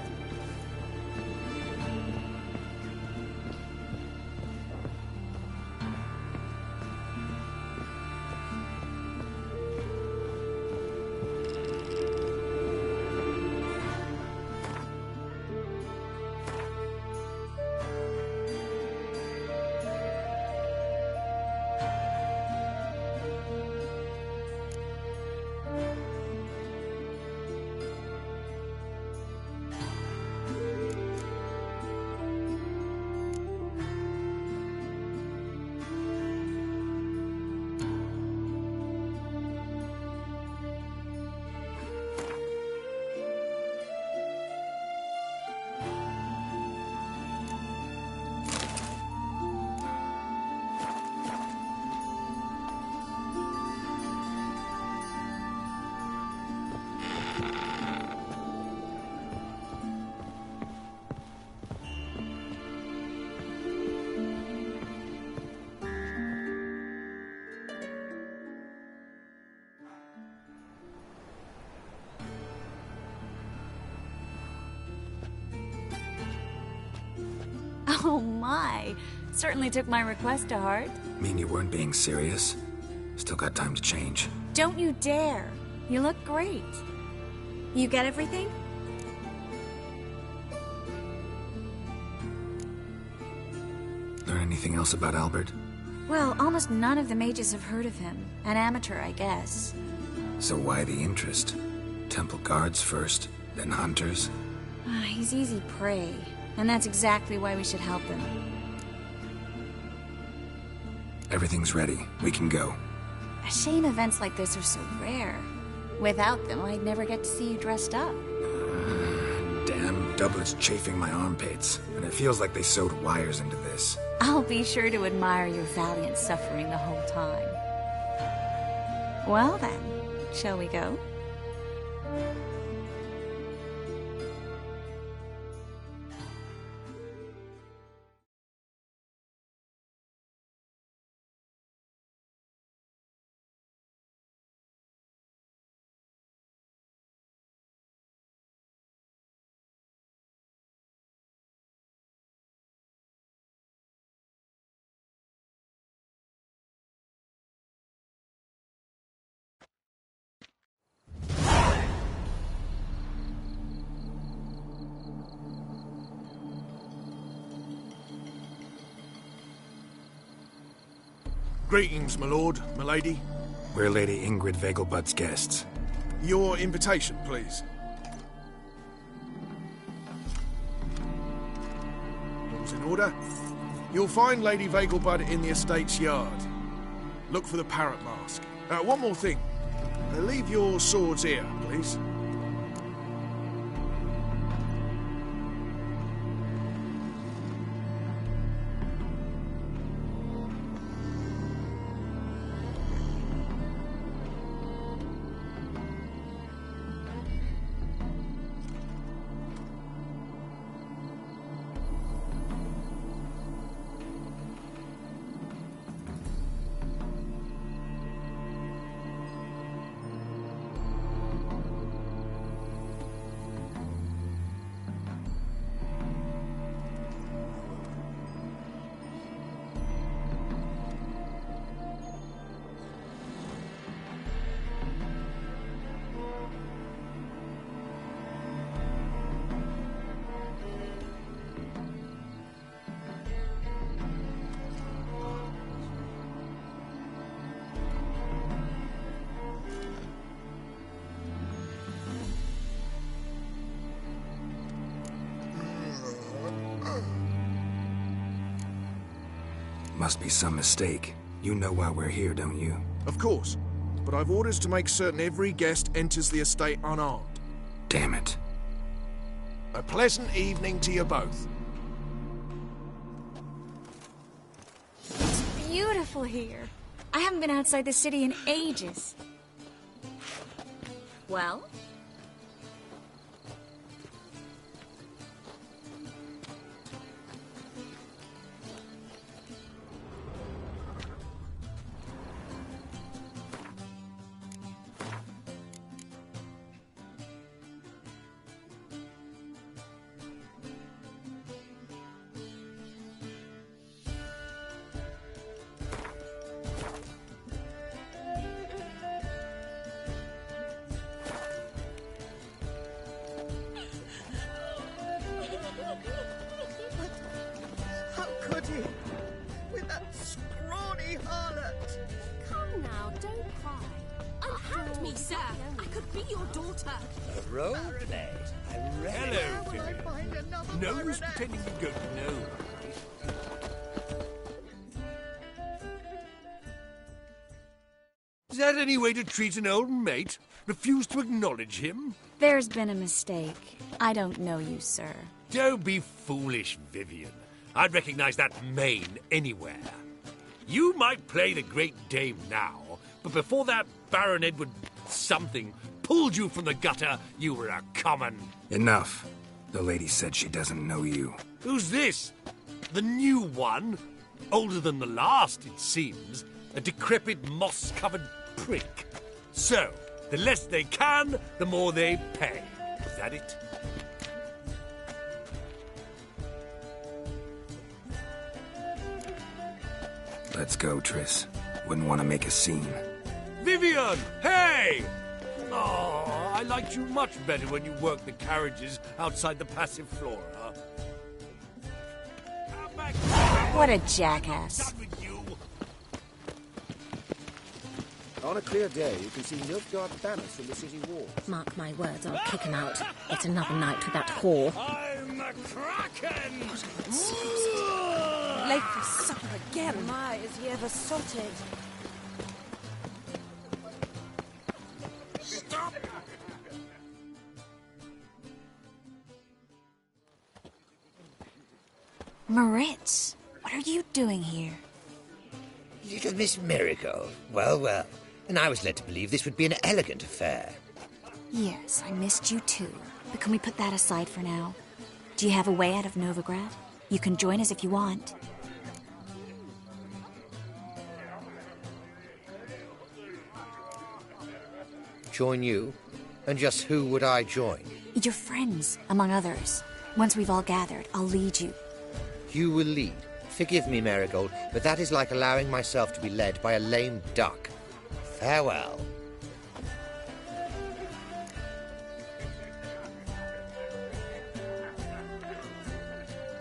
Oh my. Certainly took my request to heart. Mean you weren't being serious? Still got time to change. Don't you dare. You look great. You get everything? Learn anything else about Albert? Well, almost none of the mages have heard of him. An amateur, I guess. So why the interest? Temple guards first, then hunters? He's easy prey. And that's exactly why we should help them. Everything's ready. We can go. A shame events like this are so rare. Without them, I'd never get to see you dressed up. Damn doublet's chafing my armpits, and it feels like they sewed wires into this. I'll be sure to admire your valiant suffering the whole time. Well then, shall we go? Greetings, my lord, my lady. We're Lady Ingrid Vegelbud's guests. Your invitation, please. All's in order. You'll find Lady Vegelbud in the estate's yard. Look for the parrot mask. One more thing. Leave your swords here, please. Must be some mistake. You know why we're here, don't you? Of course. But I've orders to make certain every guest enters the estate unarmed. Damn it. A pleasant evening to you both. It's beautiful here. I haven't been outside the city in ages. Well? How could he? With that scrawny harlot! Come now, don't cry. Unhand me, sir. I could be your daughter. A road maid. I'm ready. Hello, Vivian. No use pretending you don't know. Is that any way to treat an old mate? Refuse to acknowledge him? There's been a mistake. I don't know you, sir. Don't be foolish, Vivian. I'd recognize that mane anywhere. You might play the Great Dame now, but before that Baron Edward something pulled you from the gutter, you were a common... Enough. The lady said she doesn't know you. Who's this? The new one? Older than the last, it seems. A decrepit, moss-covered prick. So, the less they can, the more they pay. Is that it? Let's go, Triss. Wouldn't want to make a scene. Vivian! Hey! Oh, I liked you much better when you worked the carriages outside the Passiflora. What a jackass. On a clear day, you can see Nilfgaard banners from the city walls. Mark my words, I'll kick him out. It's another night with that whore. I'm a kraken! Late for supper again. My, is he ever sorted? Stop! Moritz, what are you doing here? Little Miss Marigold. Well, well. And I was led to believe this would be an elegant affair. Yes, I missed you too. But can we put that aside for now? Do you have a way out of Novigrad? You can join us if you want. Join you? And just who would I join? Your friends, among others. Once we've all gathered, I'll lead you. You will lead. Forgive me, Marigold, but that is like allowing myself to be led by a lame duck. Farewell.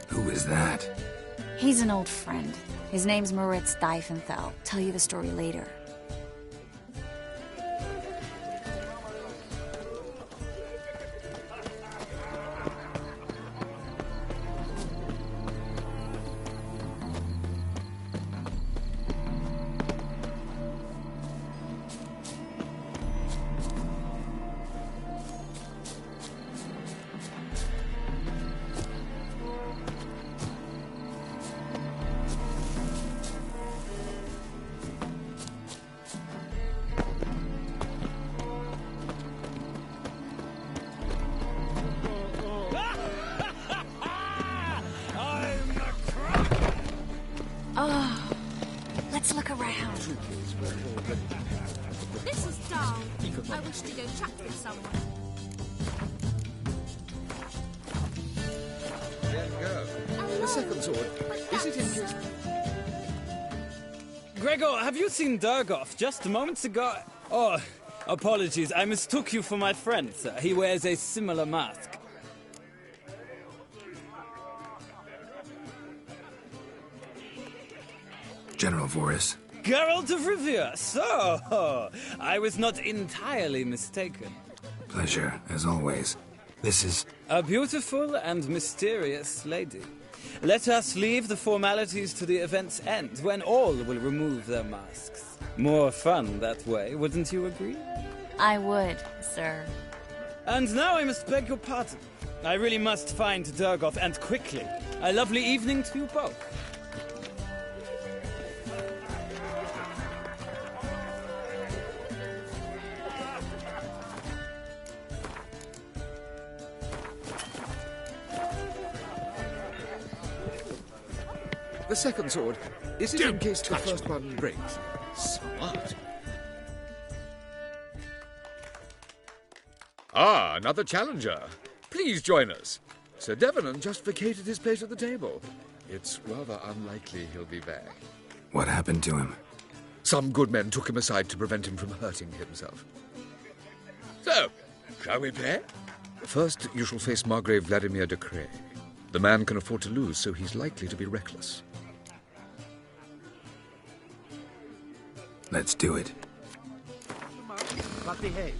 Who is that? He's an old friend. His name's Moritz Diefenthal. Tell you the story later. Oh, let's look around. This is dull. I wish to go chat with someone. There you go. The second sword. Is it in case... Gregor, have you seen Durgoff just moments ago? Oh, apologies. I mistook you for my friend, sir. He wears a similar mask. General Voris. Geralt of Rivia. So, I was not entirely mistaken. Pleasure, as always. This is... A beautiful and mysterious lady. Let us leave the formalities to the event's end, when all will remove their masks. More fun that way, wouldn't you agree? I would, sir. And now I must beg your pardon. I really must find Durgoff, and quickly. A lovely evening to you both. The second sword. Is it in case the first one breaks? Smart. Ah, another challenger. Please join us. Sir Devenant just vacated his place at the table. It's rather unlikely he'll be back. What happened to him? Some good men took him aside to prevent him from hurting himself. So, shall we play? First, you shall face Margrave Vladimir de Cray. The man can afford to lose, so he's likely to be reckless. Let's do it. But behave.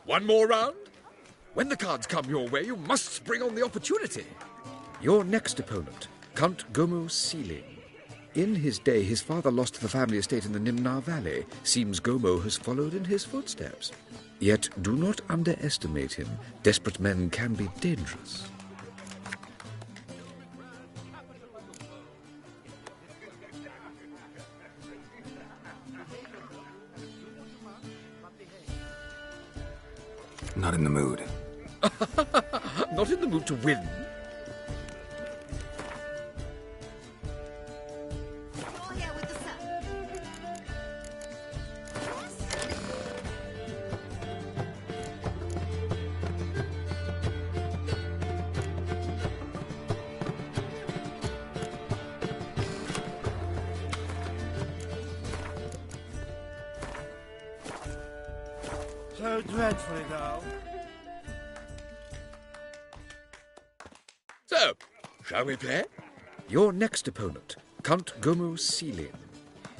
One more round? When the cards come your way, you must spring on the opportunity. Your next opponent, Count Gomo Sealing. In his day, his father lost the family estate in the Nimnar Valley. Seems Gomo has followed in his footsteps. Yet do not underestimate him. Desperate men can be dangerous. Not in the mood. Not in the mood to win. So dreadfully dull. So, shall we play? Your next opponent, Count Gomo Sealing.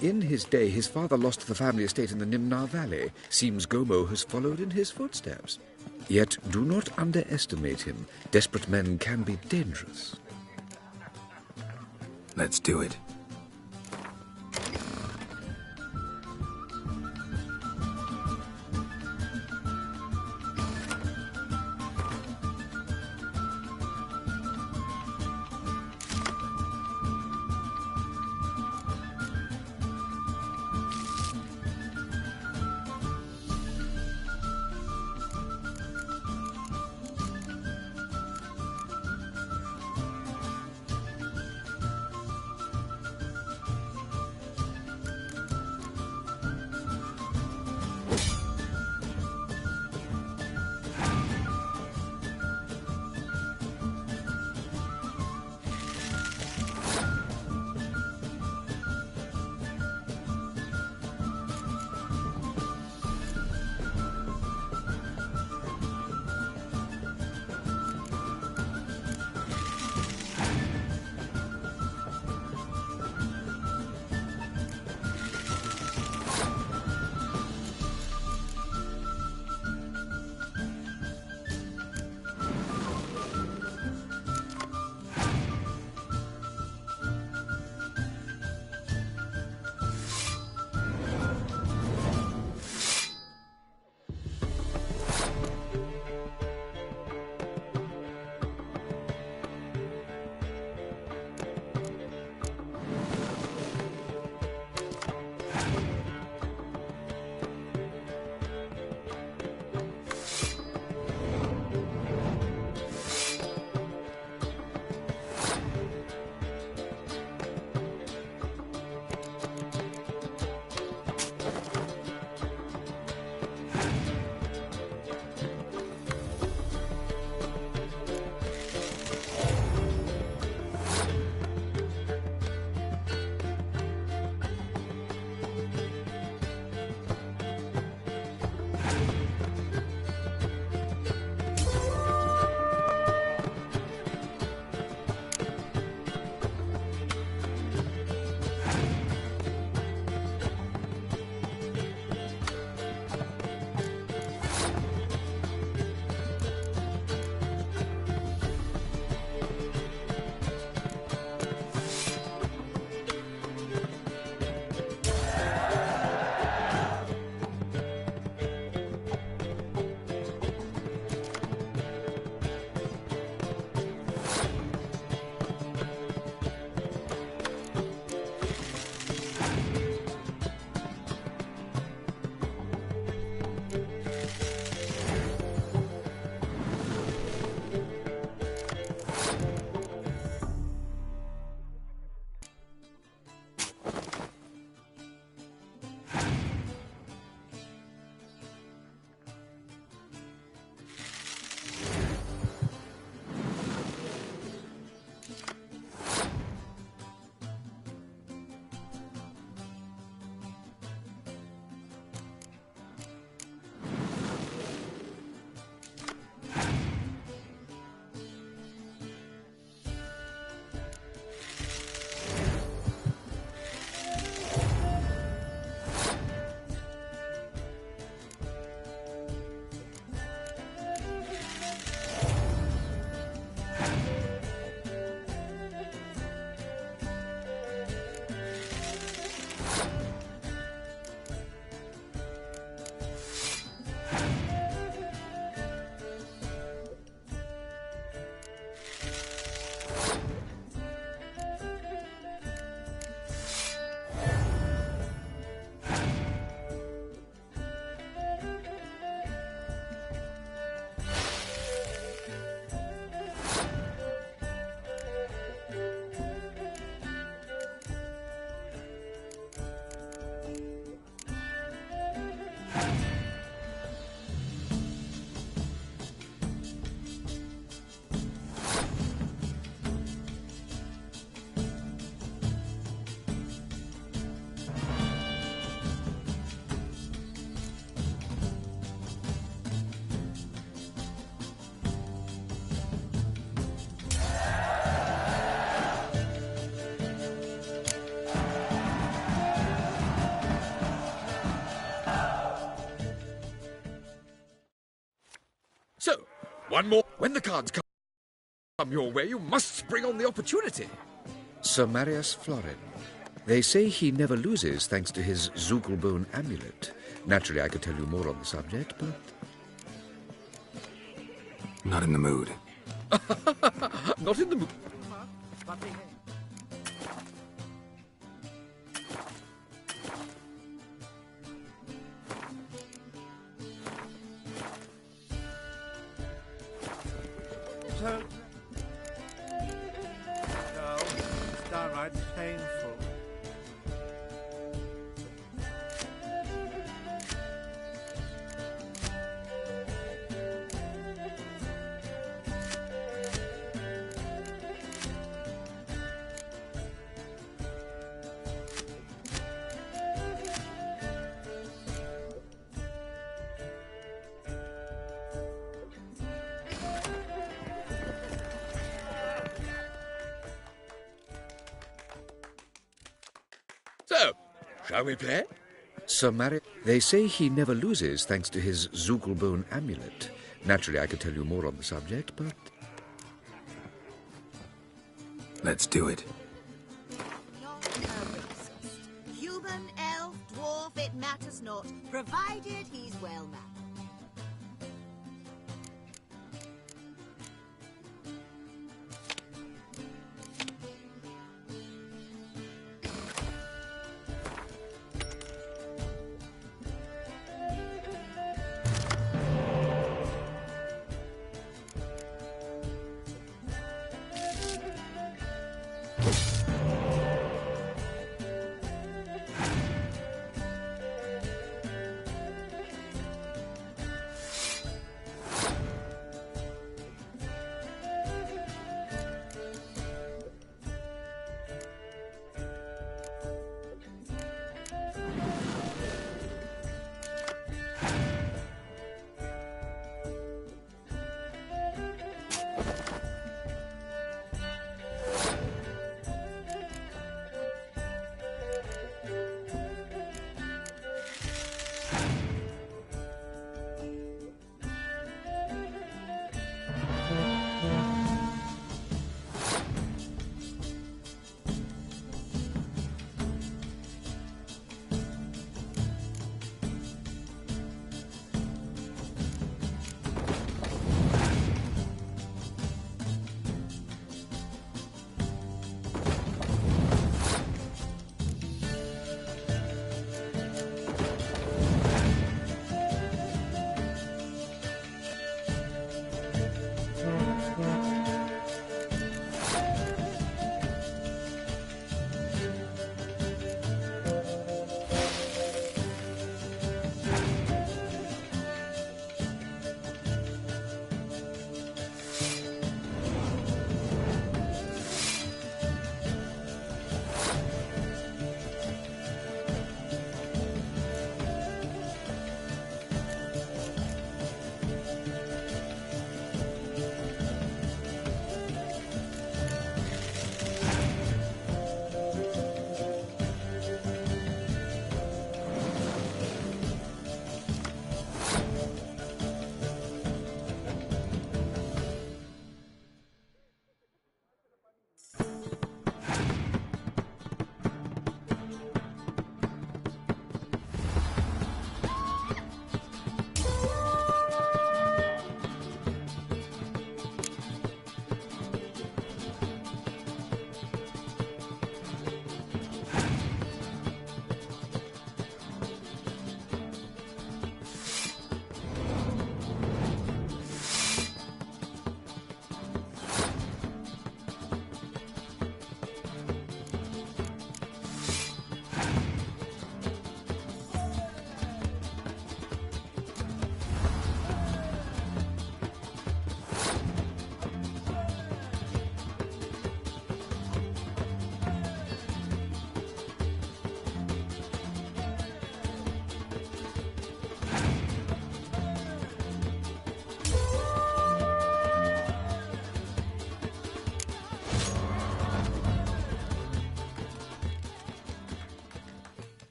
In his day, his father lost the family estate in the Nimnar Valley. Seems Gomo has followed in his footsteps. Yet do not underestimate him. Desperate men can be dangerous. Let's do it. one more. When the cards come your way, you must spring on the opportunity. Sir Marius Florin. They say he never loses thanks to his Zugelbone amulet. Naturally, I could tell you more on the subject, but... Not in the mood. Not in the mood. So... No, it's downright painful. So, shall we play? Sir Marius... They say he never loses thanks to his Zugelbone amulet. Naturally, I could tell you more on the subject, but... Let's do it. Human, elf, dwarf, it matters not, provided he's well mannered.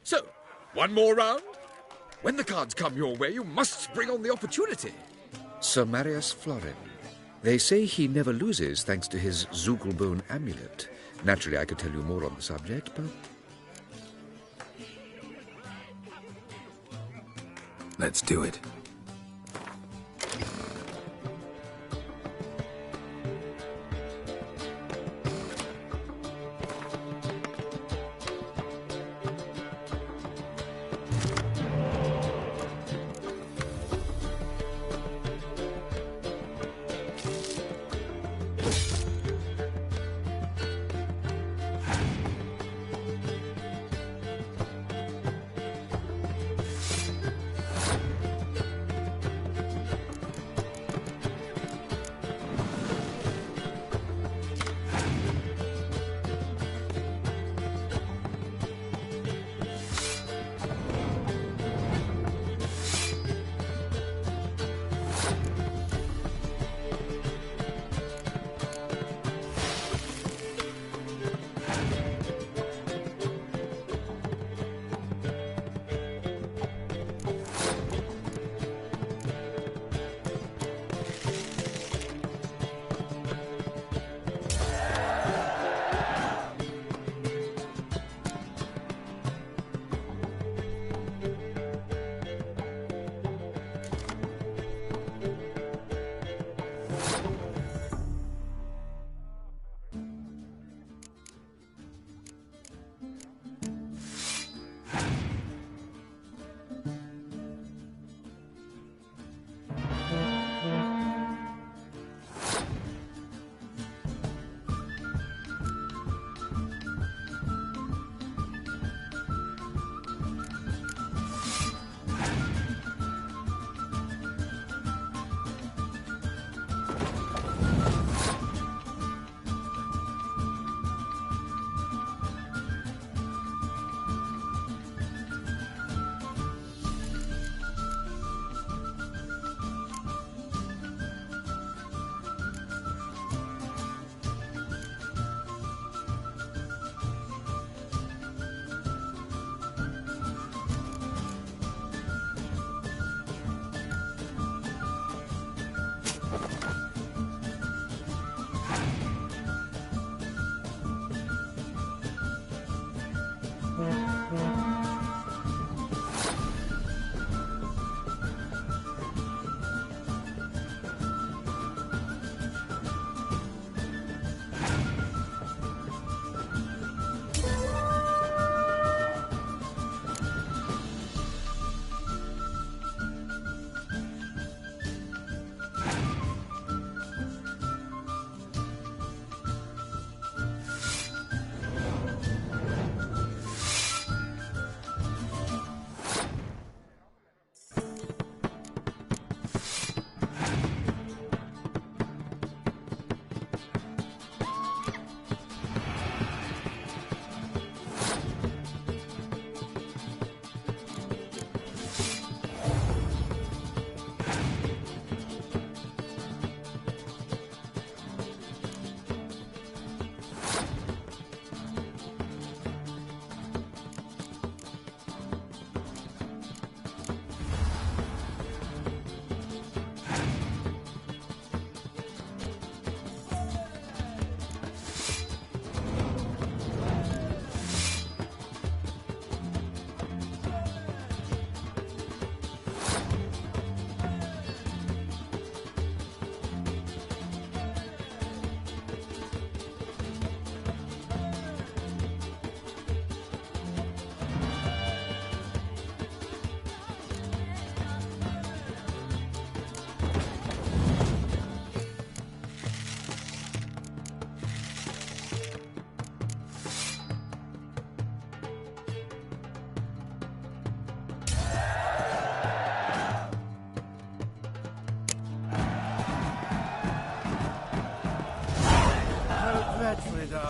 So, one more round? When the cards come your way, you must spring on the opportunity. Sir Marius Florin. They say he never loses thanks to his Zugelbone amulet. Naturally, I could tell you more on the subject, but... Let's do it.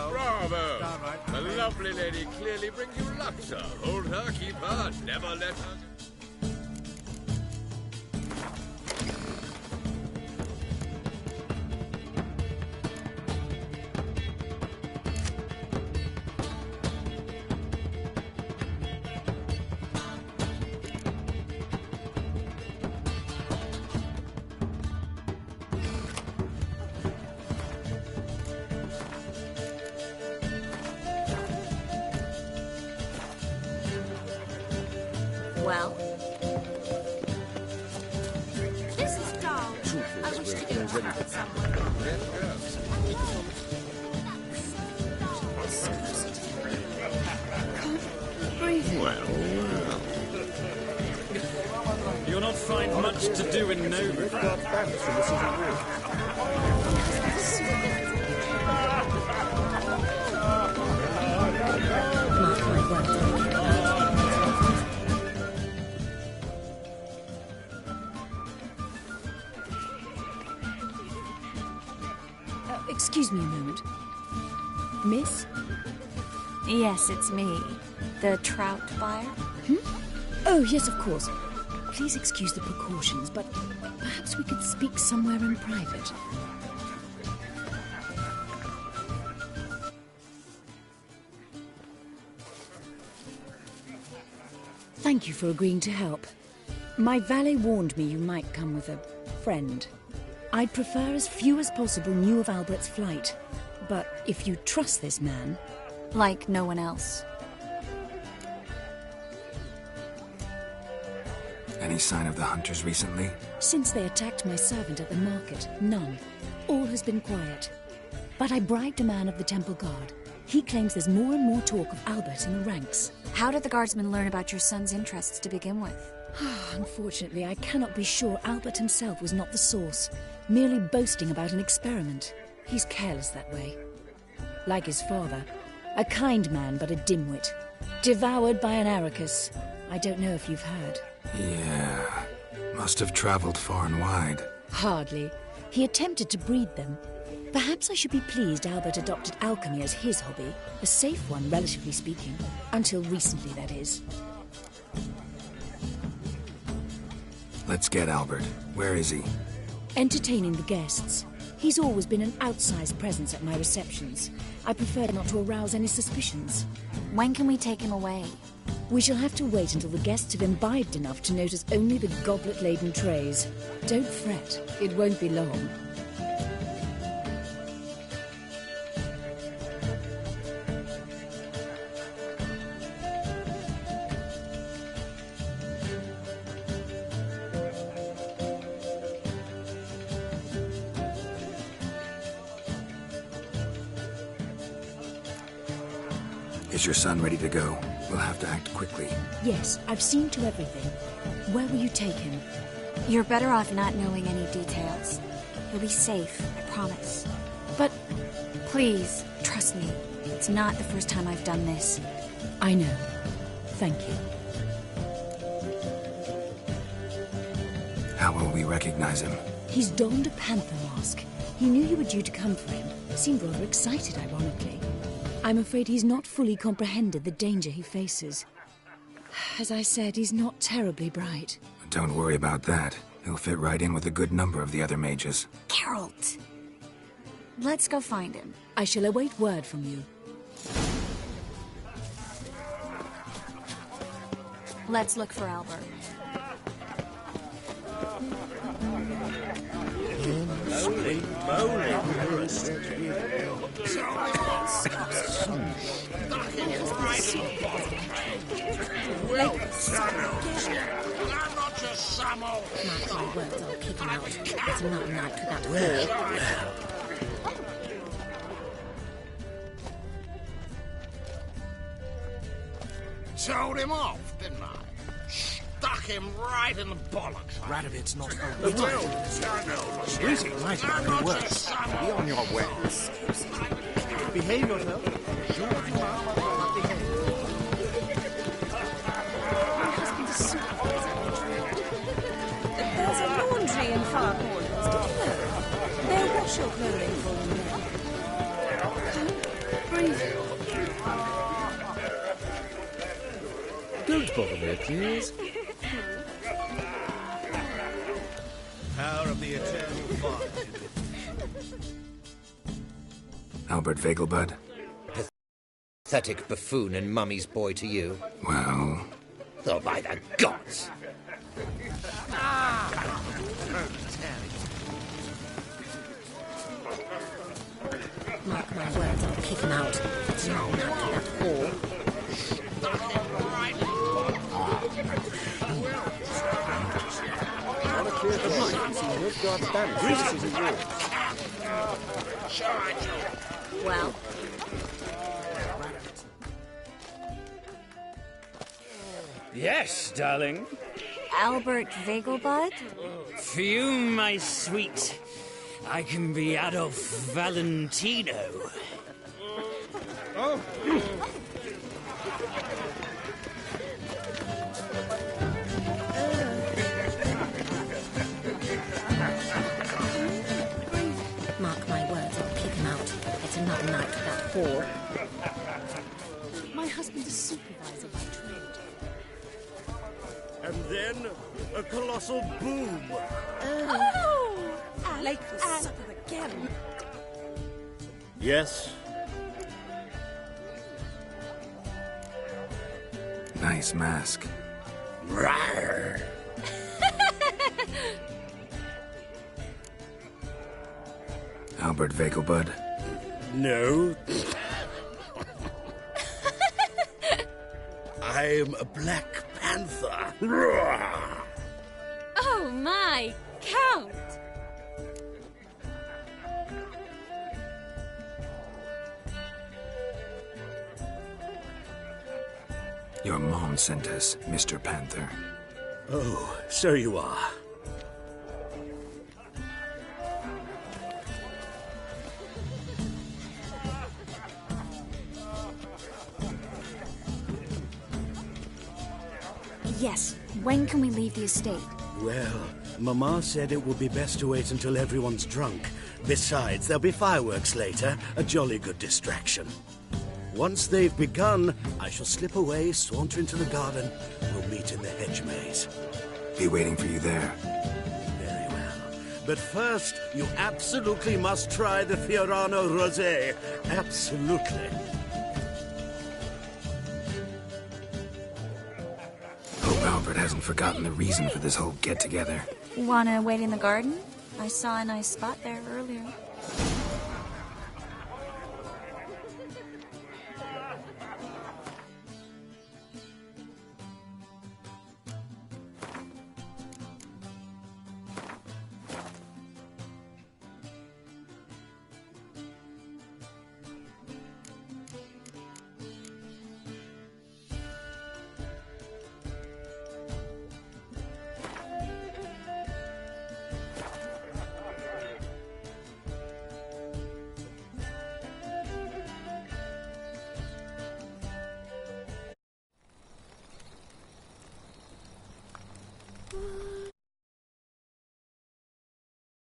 Bravo! The lovely lady clearly brings you luck, sir. Hold her, keep her, never let her... Well? This is dull. I wish to get back with someone. Well. You'll not find much to do in Nova. Excuse me a moment. Miss? Yes, it's me. The trout buyer? Oh, yes, of course. Please excuse the precautions, but perhaps we could speak somewhere in private. Thank you for agreeing to help. My valet warned me you might come with a friend. I'd prefer as few as possible knew of Albert's flight. But if you trust this man... Like no one else. Any sign of the hunters recently? Since they attacked my servant at the market, none. All has been quiet. But I bribed a man of the Temple Guard. He claims there's more and more talk of Albert in the ranks. How did the guardsmen learn about your son's interests to begin with? Unfortunately, I cannot be sure Albert himself was not the source, merely boasting about an experiment. He's careless that way. Like his father, a kind man but a dimwit. Devoured by an Arrakis. I don't know if you've heard. Yeah, must have traveled far and wide. Hardly. He attempted to breed them. Perhaps I should be pleased Albert adopted alchemy as his hobby. A safe one, relatively speaking. Until recently, that is. Let's get Albert. Where is he? Entertaining the guests. He's always been an outsized presence at my receptions. I prefer not to arouse any suspicions. When can we take him away? We shall have to wait until the guests have imbibed enough to notice only the goblet-laden trays. Don't fret. It won't be long. Is your son ready to go? We'll have to act quickly. Yes, I've seen to everything. Where will you take him? You're better off not knowing any details. He'll be safe, I promise. But... Please, trust me. It's not the first time I've done this. I know. Thank you. How will we recognize him? He's donned a panther mask. He knew you were due to come for him. Seemed rather excited, ironically. I'm afraid he's not fully comprehended the danger he faces. As I said, he's not terribly bright. Don't worry about that. He'll fit right in with a good number of the other mages. Geralt! Let's go find him. I shall await word from you. Let's look for Albert. Holy moly! Mark my words, I'll kick him out. It's another night without a Told him off, didn't I? Stuck him right in the bollocks. Radovid's not You will. Easy, might have been worse. Be on your way. Behave yourself. There's a laundry in far corners, did you know? They'll wash your clothing for you now. Breathe. Don't bother me, please. Power of the eternal fire. Albert Vegelbud? Pathetic buffoon and mummy's boy to you. Well... Oh, by the gods! Mark my words, I'll kick him out. It's not night without a whore. Nilfgaard's banners from the city walls. Well? Yes, darling. Albert Vegelbud? Fume, my sweet. I can be Adolf Valentino. Oh. Mark my words, I'll kick him out. It's another night with that whore. My husband is supervisor by trade. And then a colossal boom. Oh! Alec the sucker again. Yes. Nice mask. Rawr. Albert Vegelbud? No. I'm a Black Panther. Rawr. Oh my, Count! Your mom sent us, Mr. Panther. Oh, so you are. Yes. When can we leave the estate? Well, Mama said it would be best to wait until everyone's drunk. Besides, there'll be fireworks later, a jolly good distraction. Once they've begun, I shall slip away, saunter into the garden. We'll meet in the hedge maze. Be waiting for you there. Very well. But first, you absolutely must try the Fiorano Rosé. Absolutely. Hope Albert hasn't forgotten the reason for this whole get-together. Wanna wait in the garden? I saw a nice spot there earlier.